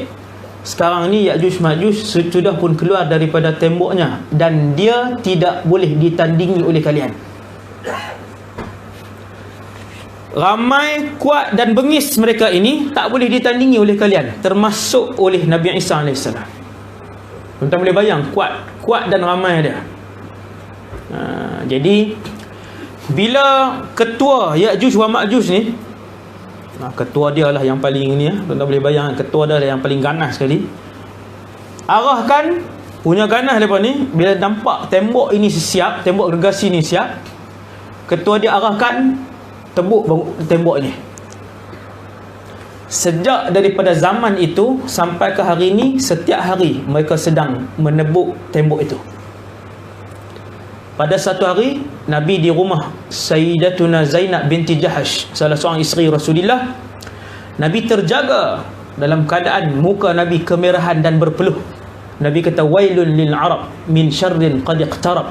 Sekarang ni Ya'juj Ma'juj sudah pun keluar daripada temboknya, dan dia tidak boleh ditandingi oleh kalian. Ramai, kuat dan bengis mereka ini, tak boleh ditandingi oleh kalian, termasuk oleh Nabi Isa AS. Tuan boleh bayang kuat dan ramai dia. Jadi bila ketua Ya'juj wa Ma'juj ni, ketua dia lah yang paling ni, tuan boleh bayang, ketua dia lah yang paling ganas sekali. Arahkan punya ganas depa ni, bila nampak tembok ini siap, tembok gergasi ni siap, ketua dia arahkan tebuk tembok ni. Sejak daripada zaman itu sampai ke hari ini, setiap hari mereka sedang menebuk tembok itu. Pada satu hari, Nabi di rumah Sayyidatuna Zainab binti Jahash, salah seorang isteri Rasulullah. Nabi terjaga dalam keadaan muka Nabi kemerahan dan berpeluh. Nabi kata, wailun lil Arab min syarrin qad iqtarab.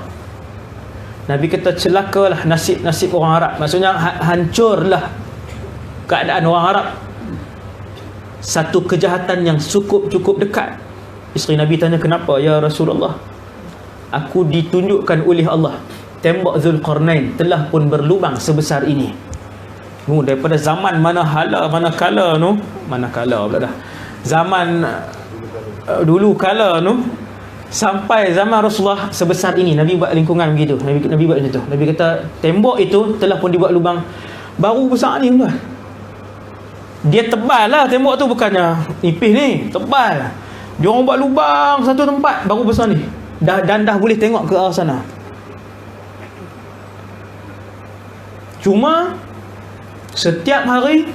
Nabi kata, celakalah nasib orang Arab. Maksudnya hancurlah keadaan orang Arab. Satu kejahatan yang cukup dekat. Isteri Nabi tanya, kenapa ya Rasulullah? Aku ditunjukkan oleh Allah, tembok Zulkarnain telah pun berlubang sebesar ini. Daripada zaman manakala pula dah. Zaman dulu kala sampai zaman Rasulullah sebesar ini. Nabi buat lingkungan begitu. Nabi buat macam tu. Nabi kata tembok itu telah pun dibuat lubang baru besar ni tuan. Dia tebal lah tembok tu, bukannya nipis ni, tebal. Dia orang buat lubang satu tempat baru besar ni. Dah boleh tengok ke arah sana. Cuma setiap hari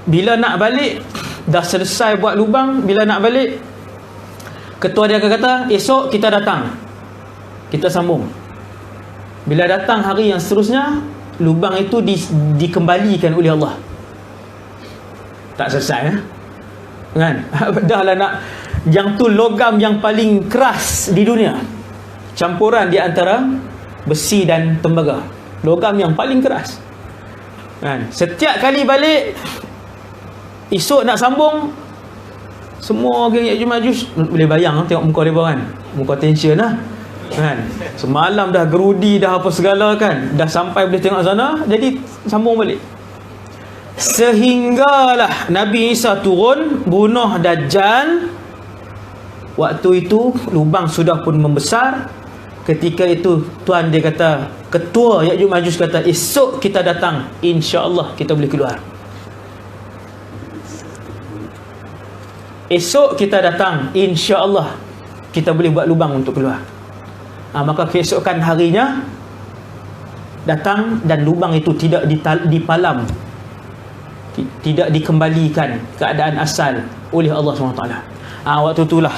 bila nak balik, dah selesai buat lubang, bila nak balik, ketua dia akan kata, esok kita datang, kita sambung. Bila datang hari yang seterusnya, lubang itu dikembalikan oleh Allah. Tak selesai, kan? Dah lah nak, yang tu logam yang paling keras di dunia, campuran di antara besi dan tembaga, logam yang paling keras, kan? Setiap kali balik, esok nak sambung, semua geng Ya'juj Ma'juj, boleh bayang tengok muka mereka kan, muka tension lah, kan? Semalam dah gerudi, dah apa segala kan, dah sampai boleh tengok sana, jadi sambung balik. Sehinggalah Nabi Isa turun bunuh Dajjal. Waktu itu lubang sudah pun membesar. Ketika itu tuan dia kata, ketua Ya'juj Ma'juj kata, esok kita datang, insya-Allah kita boleh keluar. Esok kita datang, insya-Allah kita boleh buat lubang untuk keluar. Maka keesokan harinya datang, dan lubang itu tidak dipalam, tidak dikembalikan keadaan asal oleh Allah SWT. Waktu itulah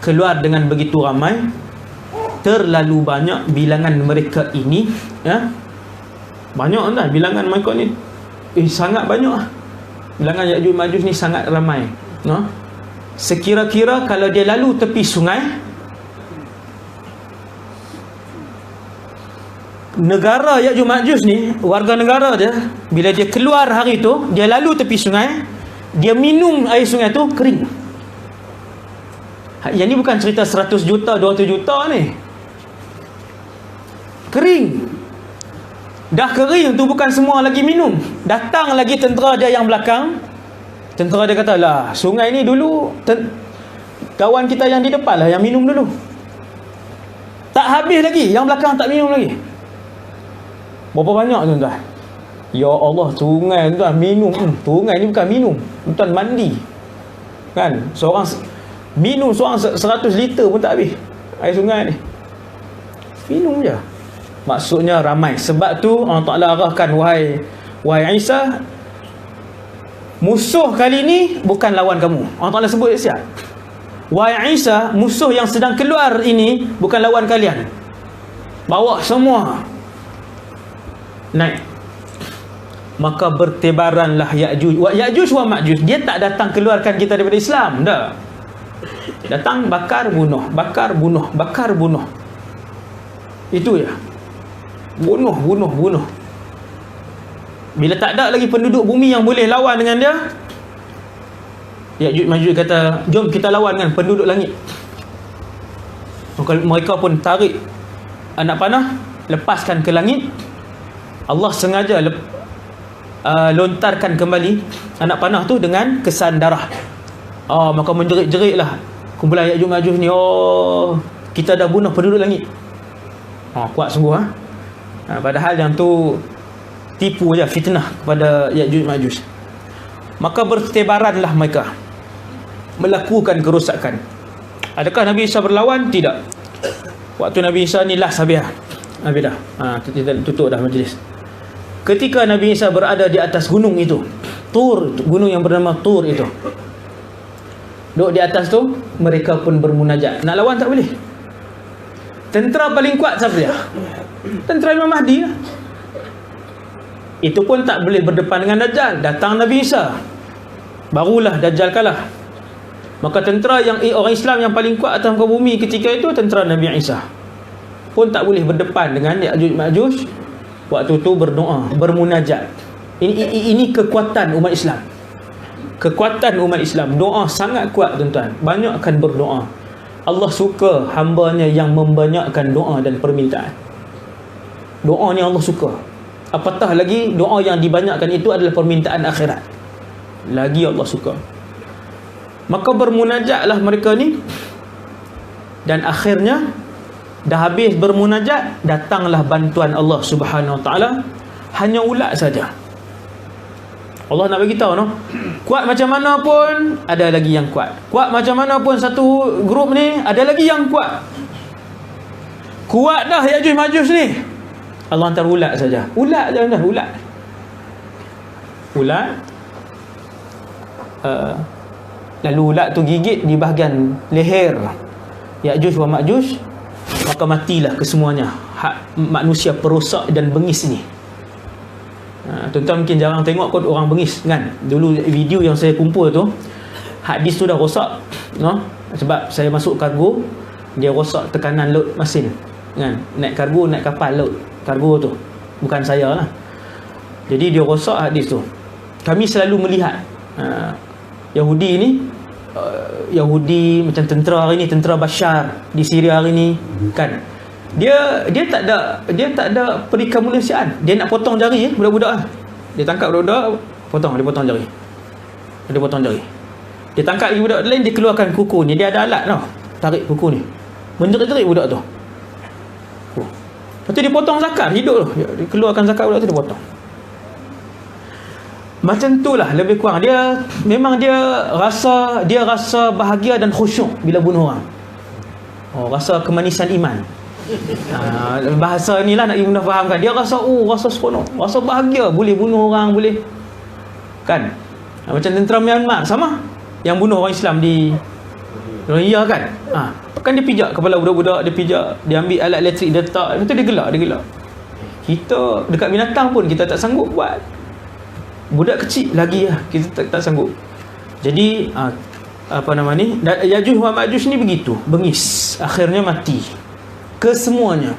keluar dengan begitu ramai, terlalu banyak bilangan mereka ini, ya. Banyak dah bilangan mereka ni, sangat banyak. Bilangan Ya'juj Ma'juj ni sangat ramai, no? Sekira-kira kalau dia lalu tepi sungai, negara Ya'juj Ma'juj ni, warga negara dia, bila dia keluar hari tu, dia lalu tepi sungai, dia minum air sungai tu, kering. Yang ni bukan cerita 100 juta, 200 juta ni, kering. Dah kering tu bukan semua lagi minum. Datang lagi tentera dia yang belakang, tentera dia kata, lah sungai ni dulu kawan kita yang di depan lah yang minum dulu. Tak habis lagi, yang belakang tak minum lagi. Berapa banyak tuan-tuan? Ya Allah, sungai tuan minum. Sungai ni bukan minum, tuan mandi, kan? Seorang minum, seorang 100 liter pun tak habis air sungai ni, minum je. Maksudnya ramai. Sebab tu Allah Ta'ala arahkan, wahai Isa, musuh kali ni bukan lawan kamu. Allah Ta'ala sebut siap, wahai Isa, musuh yang sedang keluar ini bukan lawan kalian. Bawa semua naik. Maka bertebaranlah Ya'juj wa Ma'juj. Dia tak datang keluarkan kita daripada Islam, dah. Datang bakar bunuh, bakar bunuh, bakar bunuh. Itu ya. Bunuh. Bila tak ada lagi penduduk bumi yang boleh lawan dengan dia, Ya'juj Ma'juj kata, jom kita lawan dengan penduduk langit. Maka mereka pun tarik anak panah, lepaskan ke langit. Allah sengaja lontarkan kembali anak panah tu dengan kesan darah. Maka menjerit-jeritlah kumpulan Ya'juj Ma'juj ni, kita dah bunuh penduduk langit. Kuat sungguh. Padahal yang tu tipu je, fitnah kepada Ya'juj Ma'juj. Maka bertebaranlah mereka, melakukan kerosakan. Adakah Nabi Isa berlawan? Tidak. Waktu Nabi Isa ni last habis dah. Kita tutup dah majlis. Ketika Nabi Isa berada di atas gunung itu, Tur, gunung yang bernama Tur itu, duduk di atas tu, mereka pun bermunajat. Nak lawan tak boleh. Tentera paling kuat siapa dia? Tentera Imam Mahdi lah. Itu pun tak boleh berdepan dengan Dajjal. Datang Nabi Isa, barulah Dajjal kalah. Maka tentera yang orang Islam yang paling kuat atas muka bumi ketika itu, tentera Nabi Isa, pun tak boleh berdepan dengan Ya'juj Ma'juj. Waktu tu berdoa, bermunajat. Ini kekuatan umat Islam. Kekuatan umat Islam. Doa sangat kuat tuan-tuan. Banyakkan berdoa. Allah suka hambanya yang membanyakkan doa dan permintaan. Doa ni Allah suka. Apatah lagi doa yang dibanyakkan itu adalah permintaan akhirat, lagi Allah suka. Maka bermunajatlah mereka ni. Dan akhirnya dah habis bermunajat, datanglah bantuan Allah Subhanahu Wa Taala. Hanya ulat saja. Allah nak bagi tahu, kuat macam mana pun ada lagi yang kuat. Kuat macam mana pun satu grup ni ada lagi yang kuat. Kuat dah Ya'juj Ma'juj ni, Allah hantar ulat saja. Ulat je tuan, ulat. Lalu ulat tu gigit di bahagian leher Ya'juj wa Ma'juj, maka matilah kesemuanya manusia perosak dan bengis ni. Tuan-tuan mungkin jarang tengok kot orang bengis kan. Dulu video yang saya kumpul tu, hadis tu dah rosak, no? Sebab saya masuk kargo, dia rosak tekanan load mesin kan. Naik kargo, naik kapal load kargo tu, bukan saya lah. Jadi dia rosak hadis tu. Kami selalu melihat Yahudi ni, Yahudi macam tentera hari ni, tentera Bashar di Syria hari ni kan, dia tak ada peringkat kemanusiaan. Dia nak potong jari budak-budak lah. Dia tangkap budak-budak, dia potong jari. Dia tangkap lagi budak lain, dia keluarkan kuku ni. Dia ada alat tau, tarik kuku ni, menjerit-jerit budak tu. Lepas tu dia potong zakat hidup tu. Dia keluarkan zakat budak tu, dia potong. Macam tu lah lebih kurang. Dia memang dia rasa bahagia dan khusyuk bila bunuh orang. Rasa kemanisan iman. Bahasa ni lah nak Ibn fahamkan. Dia rasa rasa seronok, rasa bahagia boleh bunuh orang, boleh kan. Macam tentera Myanmar sama, yang bunuh orang Islam di Rohingya kan. Kan dia pijak kepala budak-budak, dia ambil alat elektrik, dia letak, lepas tu dia gelak. Kita dekat binatang pun kita tak sanggup buat. Budak kecil lagi lah kita tak sanggup. Jadi Ya'juj wa Ma'juj ni begitu, bengis, akhirnya mati kesemuanya.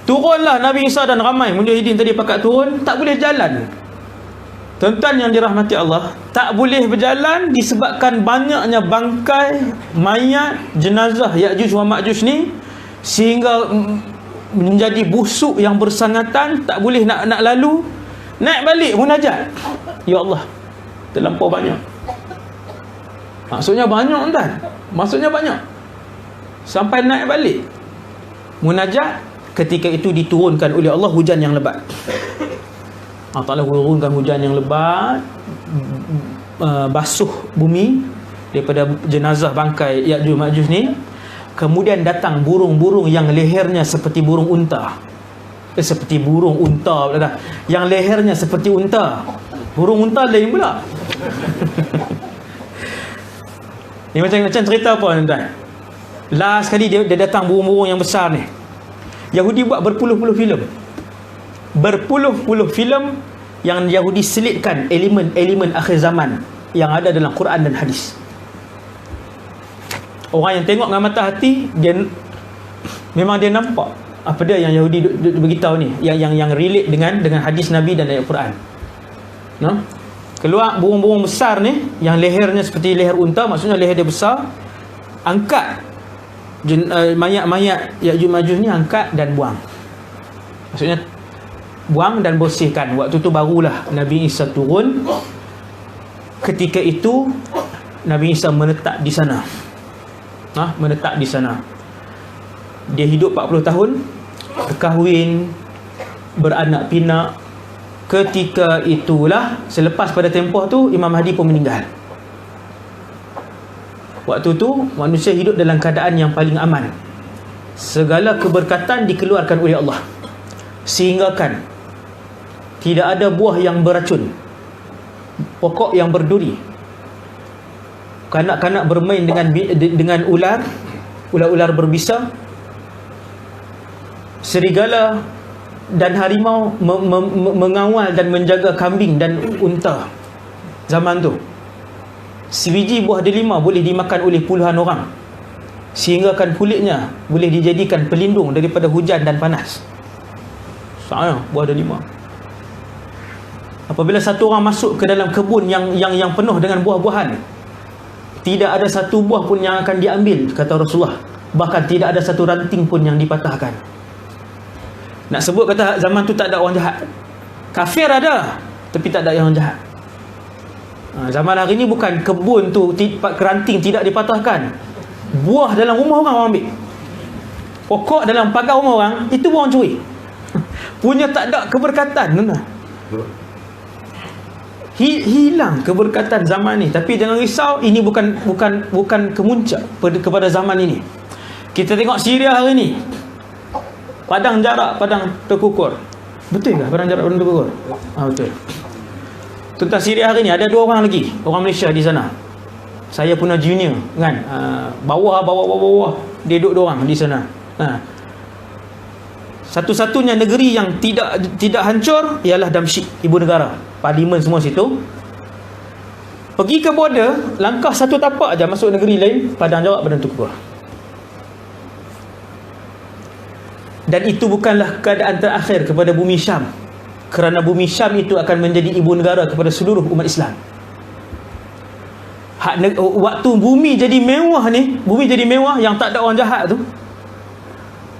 Turunlah Nabi Isa dan ramai mujahidin tadi pakat turun, tak boleh jalan. Tuan-tuan yang dirahmati Allah, tak boleh berjalan disebabkan banyaknya bangkai, mayat, jenazah Ya'juj wa Ma'juj ni, sehingga menjadi busuk yang bersangatan, tak boleh nak lalu. Naik balik munajat, ya Allah, terlampau banyak. Maksudnya banyak tuan, sampai naik balik munajat. Ketika itu diturunkan oleh Allah hujan yang lebat. Allah Ta'ala turunkan hujan yang lebat, basuh bumi daripada jenazah bangkai Ya'juj Ma'juj ni. Kemudian datang burung-burung yang lehernya seperti burung unta. Seperti burung unta pula dah. Yang lehernya seperti unta. Burung unta lain pula. Ni macam cerita apa tuan-tuan? Last kali dia datang burung-burung yang besar ni. Yahudi buat berpuluh-puluh filem. Berpuluh-puluh filem yang Yahudi selitkan elemen-elemen akhir zaman yang ada dalam Quran dan hadis. Orang yang tengok dengan mata hati, dia memang dia nampak apa dia yang Yahudi beritahu ni, yang relate dengan hadis Nabi dan ayat Quran. No? Keluar burung-burung besar ni yang lehernya seperti leher unta, maksudnya leher dia besar. Angkat mayat Ya'juj Ma'juj ni, angkat dan buang. Maksudnya buang dan bersihkan. Waktu tu barulah Nabi Isa turun. Ketika itu Nabi Isa menetap di sana. Menetap di sana. Dia hidup 40 tahun, berkahwin, beranak pinak. Ketika itulah, selepas pada tempoh tu, Imam Mahdi pun meninggal. Waktu tu manusia hidup dalam keadaan yang paling aman. Segala keberkatan dikeluarkan oleh Allah, sehinggakan tidak ada buah yang beracun, pokok yang berduri. Kanak-kanak bermain dengan ular berbisa. Serigala dan harimau mengawal dan menjaga kambing dan unta zaman tu. Sebiji buah delima boleh dimakan oleh puluhan orang, sehinggakan kulitnya boleh dijadikan pelindung daripada hujan dan panas. Sayang buah delima. Apabila satu orang masuk ke dalam kebun yang penuh dengan buah-buahan, tidak ada satu buah pun yang akan diambil, kata Rasulullah. Bahkan tidak ada satu ranting pun yang dipatahkan. Nak sebut kata zaman tu tak ada orang jahat. Kafir ada, tapi tak ada yang jahat. Zaman hari ni bukan kebun tu keranting tidak dipatahkan, buah dalam rumah orang ambil, pokok dalam pagar rumah orang itu pun orang curi. Punya tak ada keberkatan. Hilang keberkatan zaman ni. Tapi jangan risau, ini bukan kemuncak kepada zaman ini. Kita tengok Syria hari ni, Padang jarak, padang terkukur. Betul ke padang jarak, padang terkukur? Betul. Tentang Syria hari ni ada 2 orang lagi, orang Malaysia di sana. Saya punya junior kan. Bawah dia duduk 2 orang di sana. Satu-satunya negeri yang tidak hancur ialah Damsyik, ibu negara. Parlimen semua situ. Pergi ke border, langkah satu tapak aja masuk negeri lain, padang jarak, padang terkukur. Dan itu bukanlah keadaan terakhir kepada bumi Syam, kerana bumi Syam itu akan menjadi ibu negara kepada seluruh umat Islam. Waktu bumi jadi mewah ni, bumi jadi mewah yang tak ada orang jahat tu,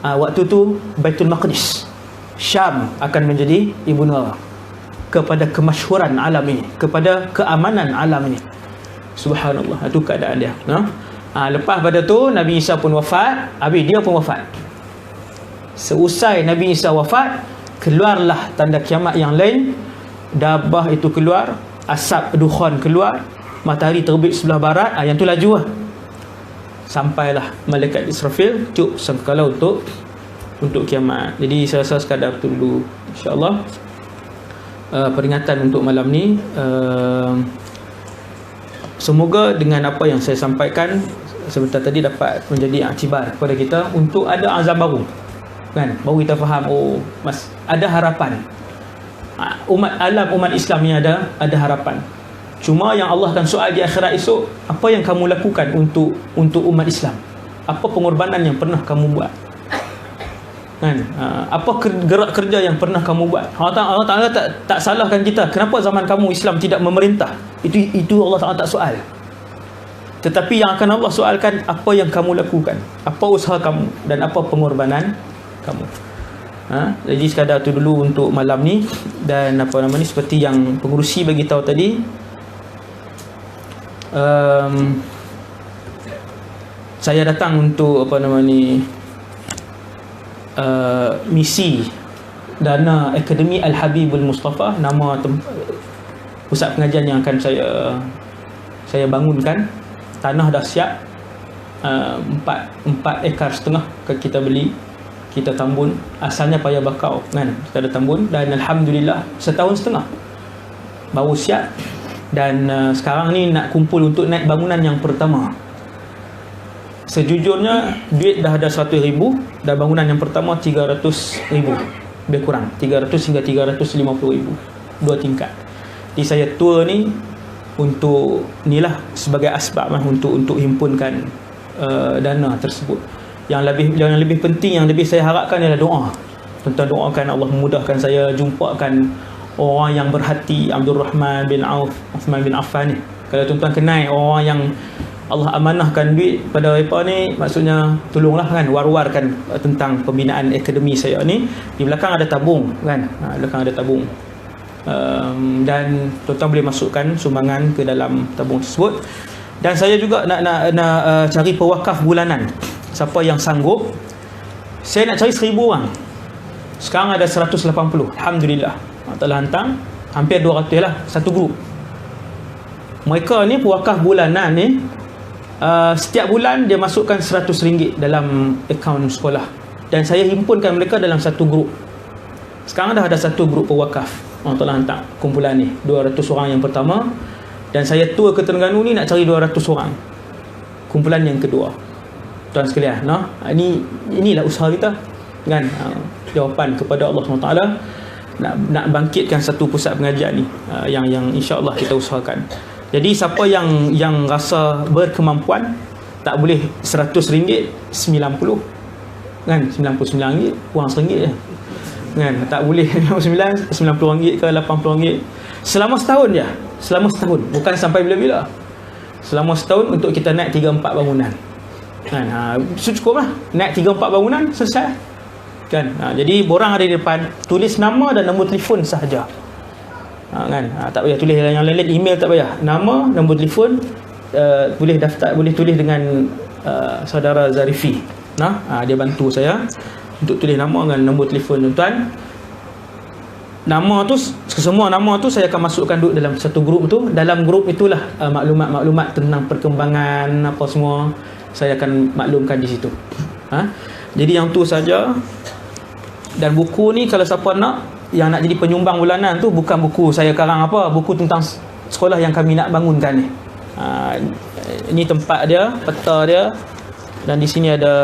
waktu tu Baitul Maqdis, Syam akan menjadi ibu negara kepada kemasyhuran alam ini, kepada keamanan alam ini. Subhanallah, itu keadaan dia. Lepas pada tu Nabi Isa pun wafat, habis dia pun wafat. Seusai Nabi Isa wafat, keluarlah tanda kiamat yang lain. Dabah itu keluar, asap dukhan keluar, matahari terbit sebelah barat, yang tu laju lah. Sampailah malaikat Israfil tiup sangkakala untuk kiamat. Jadi saya rasa sekadar tu dulu, insya-Allah. Peringatan untuk malam ni, semoga dengan apa yang saya sampaikan sebentar tadi dapat menjadi iktibar kepada kita untuk ada azam baru, kan? Baru kita faham, ada harapan. Umat Islam ni ada harapan. Cuma yang Allah akan soal di akhirat esok, apa yang kamu lakukan untuk umat Islam? Apa pengorbanan yang pernah kamu buat? Kan? Apa gerak kerja yang pernah kamu buat? Allah Ta'ala tak salahkan kita. Kenapa zaman kamu Islam tidak memerintah? Itu Allah Ta'ala tak soal. Tetapi yang akan Allah soalkan, apa yang kamu lakukan, apa usaha kamu, dan apa pengorbanan kamu. Jadi sekadar tu dulu untuk malam ni. Dan seperti yang pengurusi bagi tahu tadi, saya datang untuk misi dana Akademi Al-Habibul Mustafa, nama pusat pengajian yang akan saya bangunkan. Tanah dah siap, 4 ekar setengah kita beli, kita tambun. Asalnya payah bakau kan, kita ada tambun, dan alhamdulillah setahun setengah baru siap. Dan sekarang ni nak kumpul untuk naik bangunan yang pertama. Sejujurnya duit dah ada 100,000, dan bangunan yang pertama 300,000, lebih kurang 300 hingga 350,000, 2 tingkat. Jadi saya tour ni untuk inilah sebagai asbab untuk himpunkan dana tersebut. Yang lebih penting, yang lebih saya harapkan adalah doa. Tentang doakan Allah memudahkan saya jumpakan orang yang berhati, Abdul Rahman bin Auf, Uthman bin Affan ni. Kalau tuan-tuan kenal orang yang Allah amanahkan duit pada mereka ni, maksudnya tolonglah kan, war-warkan tentang pembinaan akademi saya ni. Di belakang ada tabung kan, belakang ada tabung, dan tuan-tuan boleh masukkan sumbangan ke dalam tabung tersebut. Dan saya juga nak cari pewakaf bulanan. Siapa yang sanggup, saya nak cari 1,000 orang. Sekarang ada 180, alhamdulillah. Telah hantar hampir 200 lah, satu grup. Mereka ni pewakaf bulanan ni, setiap bulan dia masukkan RM100 dalam akaun sekolah, dan saya himpunkan mereka dalam satu grup. Sekarang dah ada satu grup pewakaf. Allah telah hantar kumpulan ni 200 orang yang pertama, dan saya tour ke Terengganu ni nak cari 200 orang kumpulan yang kedua. Tuan sekalian, inilah usaha kita kan, jawapan kepada Allah SWT nak bangkitkan satu pusat pengajian ni, yang insya-Allah kita usahakan. Jadi siapa yang rasa berkemampuan, tak boleh RM100, 90 kan, RM99 kurang RM1 je kan, tak boleh RM90 ke RM80 selama setahun je, selama setahun, bukan sampai bila-bila, selama setahun untuk kita naik 3-4 bangunan kan. Cukup lah naik 3-4 bangunan, selesai kan. Jadi borang ada di depan, tulis nama dan nombor telefon sahaja kan. Tak payah tulis yang lain-lain, email tak payah, nama, nombor telefon, boleh daftar, boleh tulis dengan saudara Zarifi. Dia bantu saya untuk tulis nama dan nombor telefon tuan. Nama tu, semua nama tu saya akan masukkan duduk dalam satu grup tu. Dalam grup itulah maklumat-maklumat tentang perkembangan apa semua saya akan maklumkan di situ. Jadi yang tu saja. Dan buku ni kalau siapa nak, yang nak jadi penyumbang bulanan tu bukan buku saya karang apa, buku tentang sekolah yang kami nak bangunkan ni. Ini tempat dia, peta dia, dan di sini ada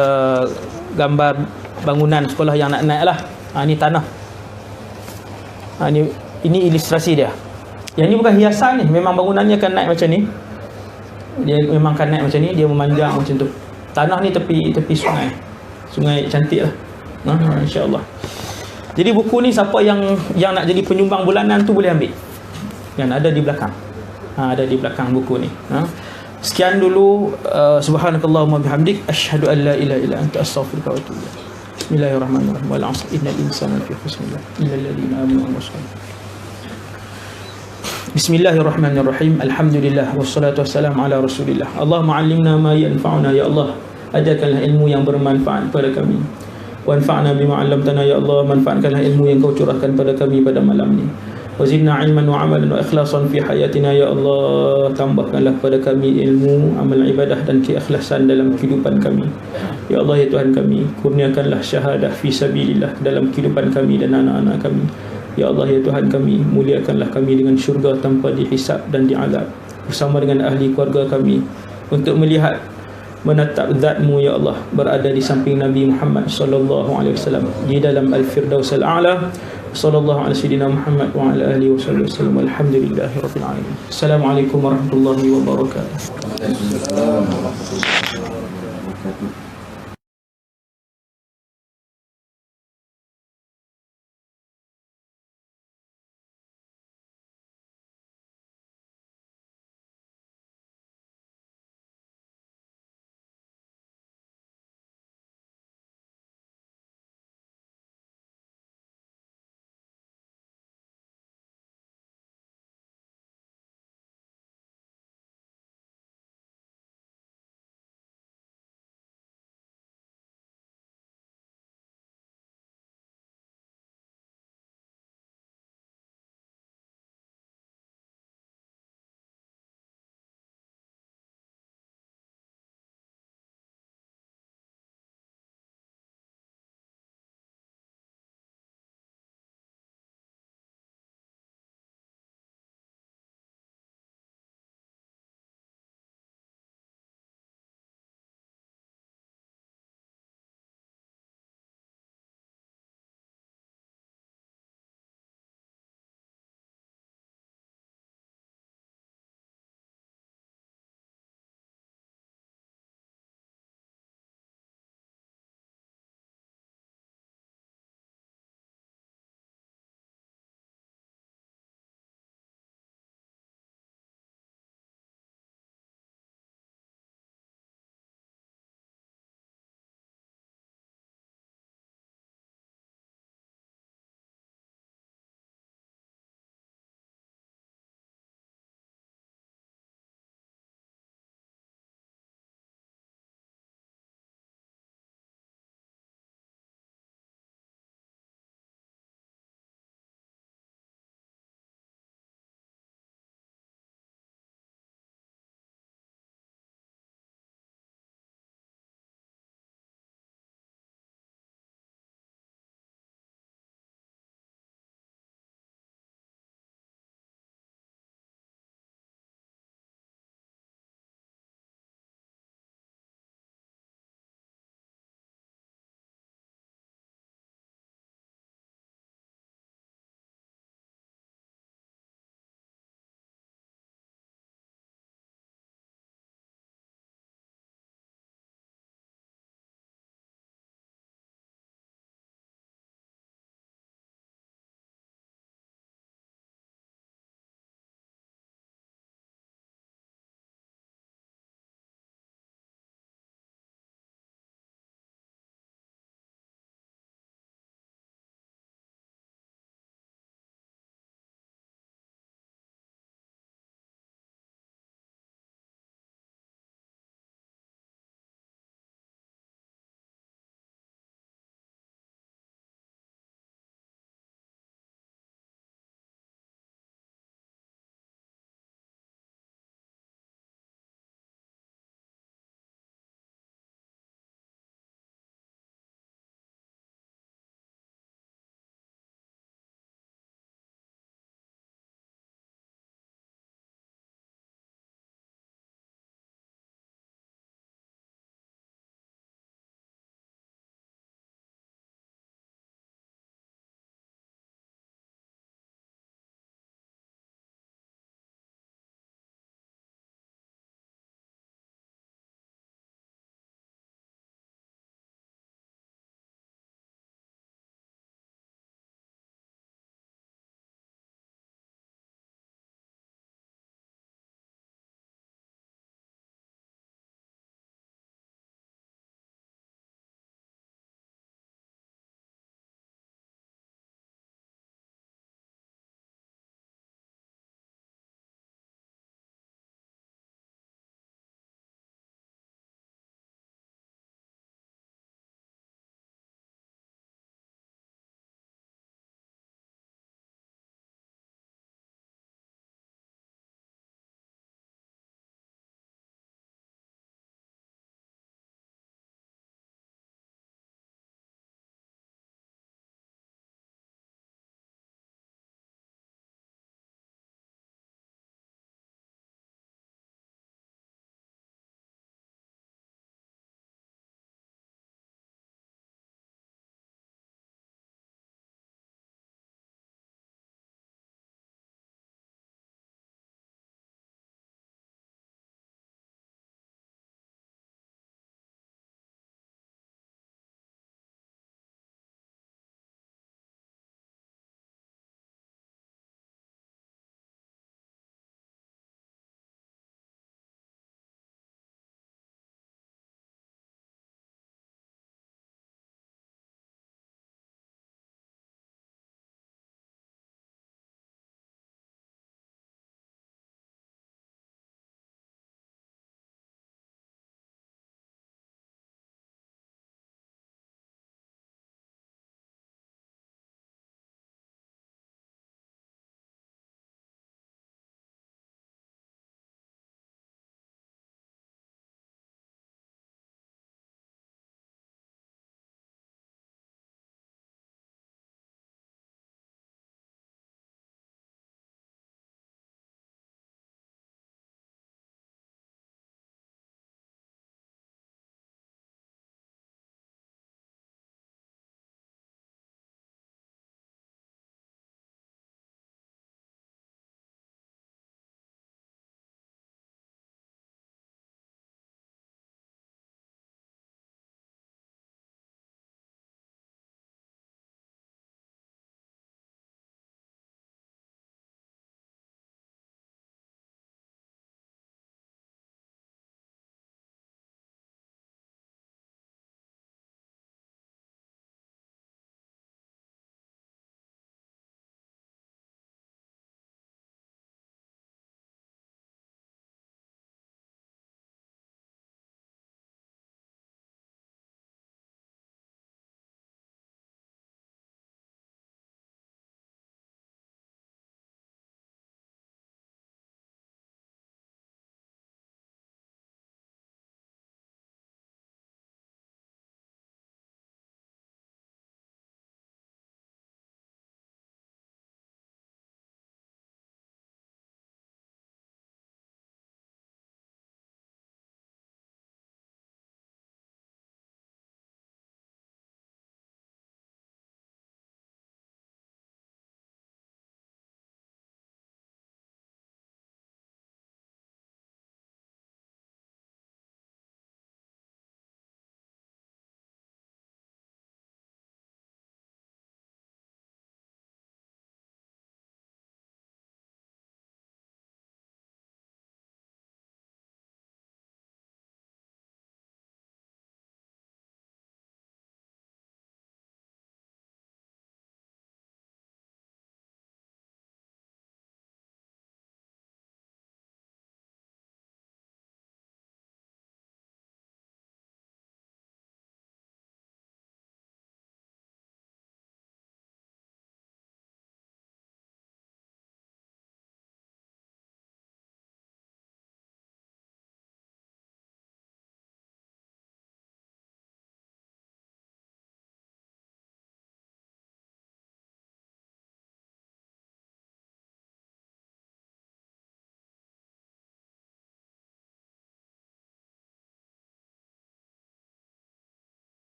gambar bangunan sekolah yang nak naik lah. Ini tanah. Ini ilustrasi dia. Yang ni bukan hiasan ni, memang bangunannya akan naik macam ni. Dia memang akan naik macam ni, dia memanjang macam tu. Tanah ni tepi sungai. Sungai cantik lah. InsyaAllah. Jadi buku ni siapa yang nak jadi penyumbang bulanan tu boleh ambil. Yang ada di belakang. Ada di belakang buku ni. Sekian dulu. Subhanakallahumma bihamdik, asyhadu an la ilaha illa anta, astaghfiruka wa atubu ilaik. Bismillahirrahmanirrahim. Wal 'asr innal insana lafi khusr illa alladziina aamanu wa 'amilus shalihaat. Bismillahirrahmanirrahim. Alhamdulillah wassalatu wassalamu ala Rasulillah. Allahumma 'allimna ma yanfa'una ya Allah. Ajarkanlah ilmu yang bermanfaat pada kami. Wanfa'na bima 'allamtana ya Allah. Manfaatkanlah ilmu yang kau curahkan pada kami pada malam ni. Wazidna ilman wa amalan wa ikhlasan fi hayatina ya Allah. Tambahkanlah pada kami ilmu, amal ibadah dan keikhlasan dalam kehidupan kami. Ya Allah, ya Tuhan kami, kurniakanlah syahadah fi sabilillah dalam kehidupan kami dan anak-anak kami. Ya Allah, ya Tuhan kami, muliakanlah kami dengan syurga tanpa dihisab dan diazab bersama dengan ahli keluarga kami untuk melihat, menatap zat-Mu ya Allah berada di samping Nabi Muhammad sallallahu alaihi wasallam di dalam al-firdaus al-a'la. Sallallahu alaihi sayyidina Muhammad wa ala alihi wasallam. Alhamdulillahirabbil alamin. Assalamualaikum warahmatullahi wabarakatuh.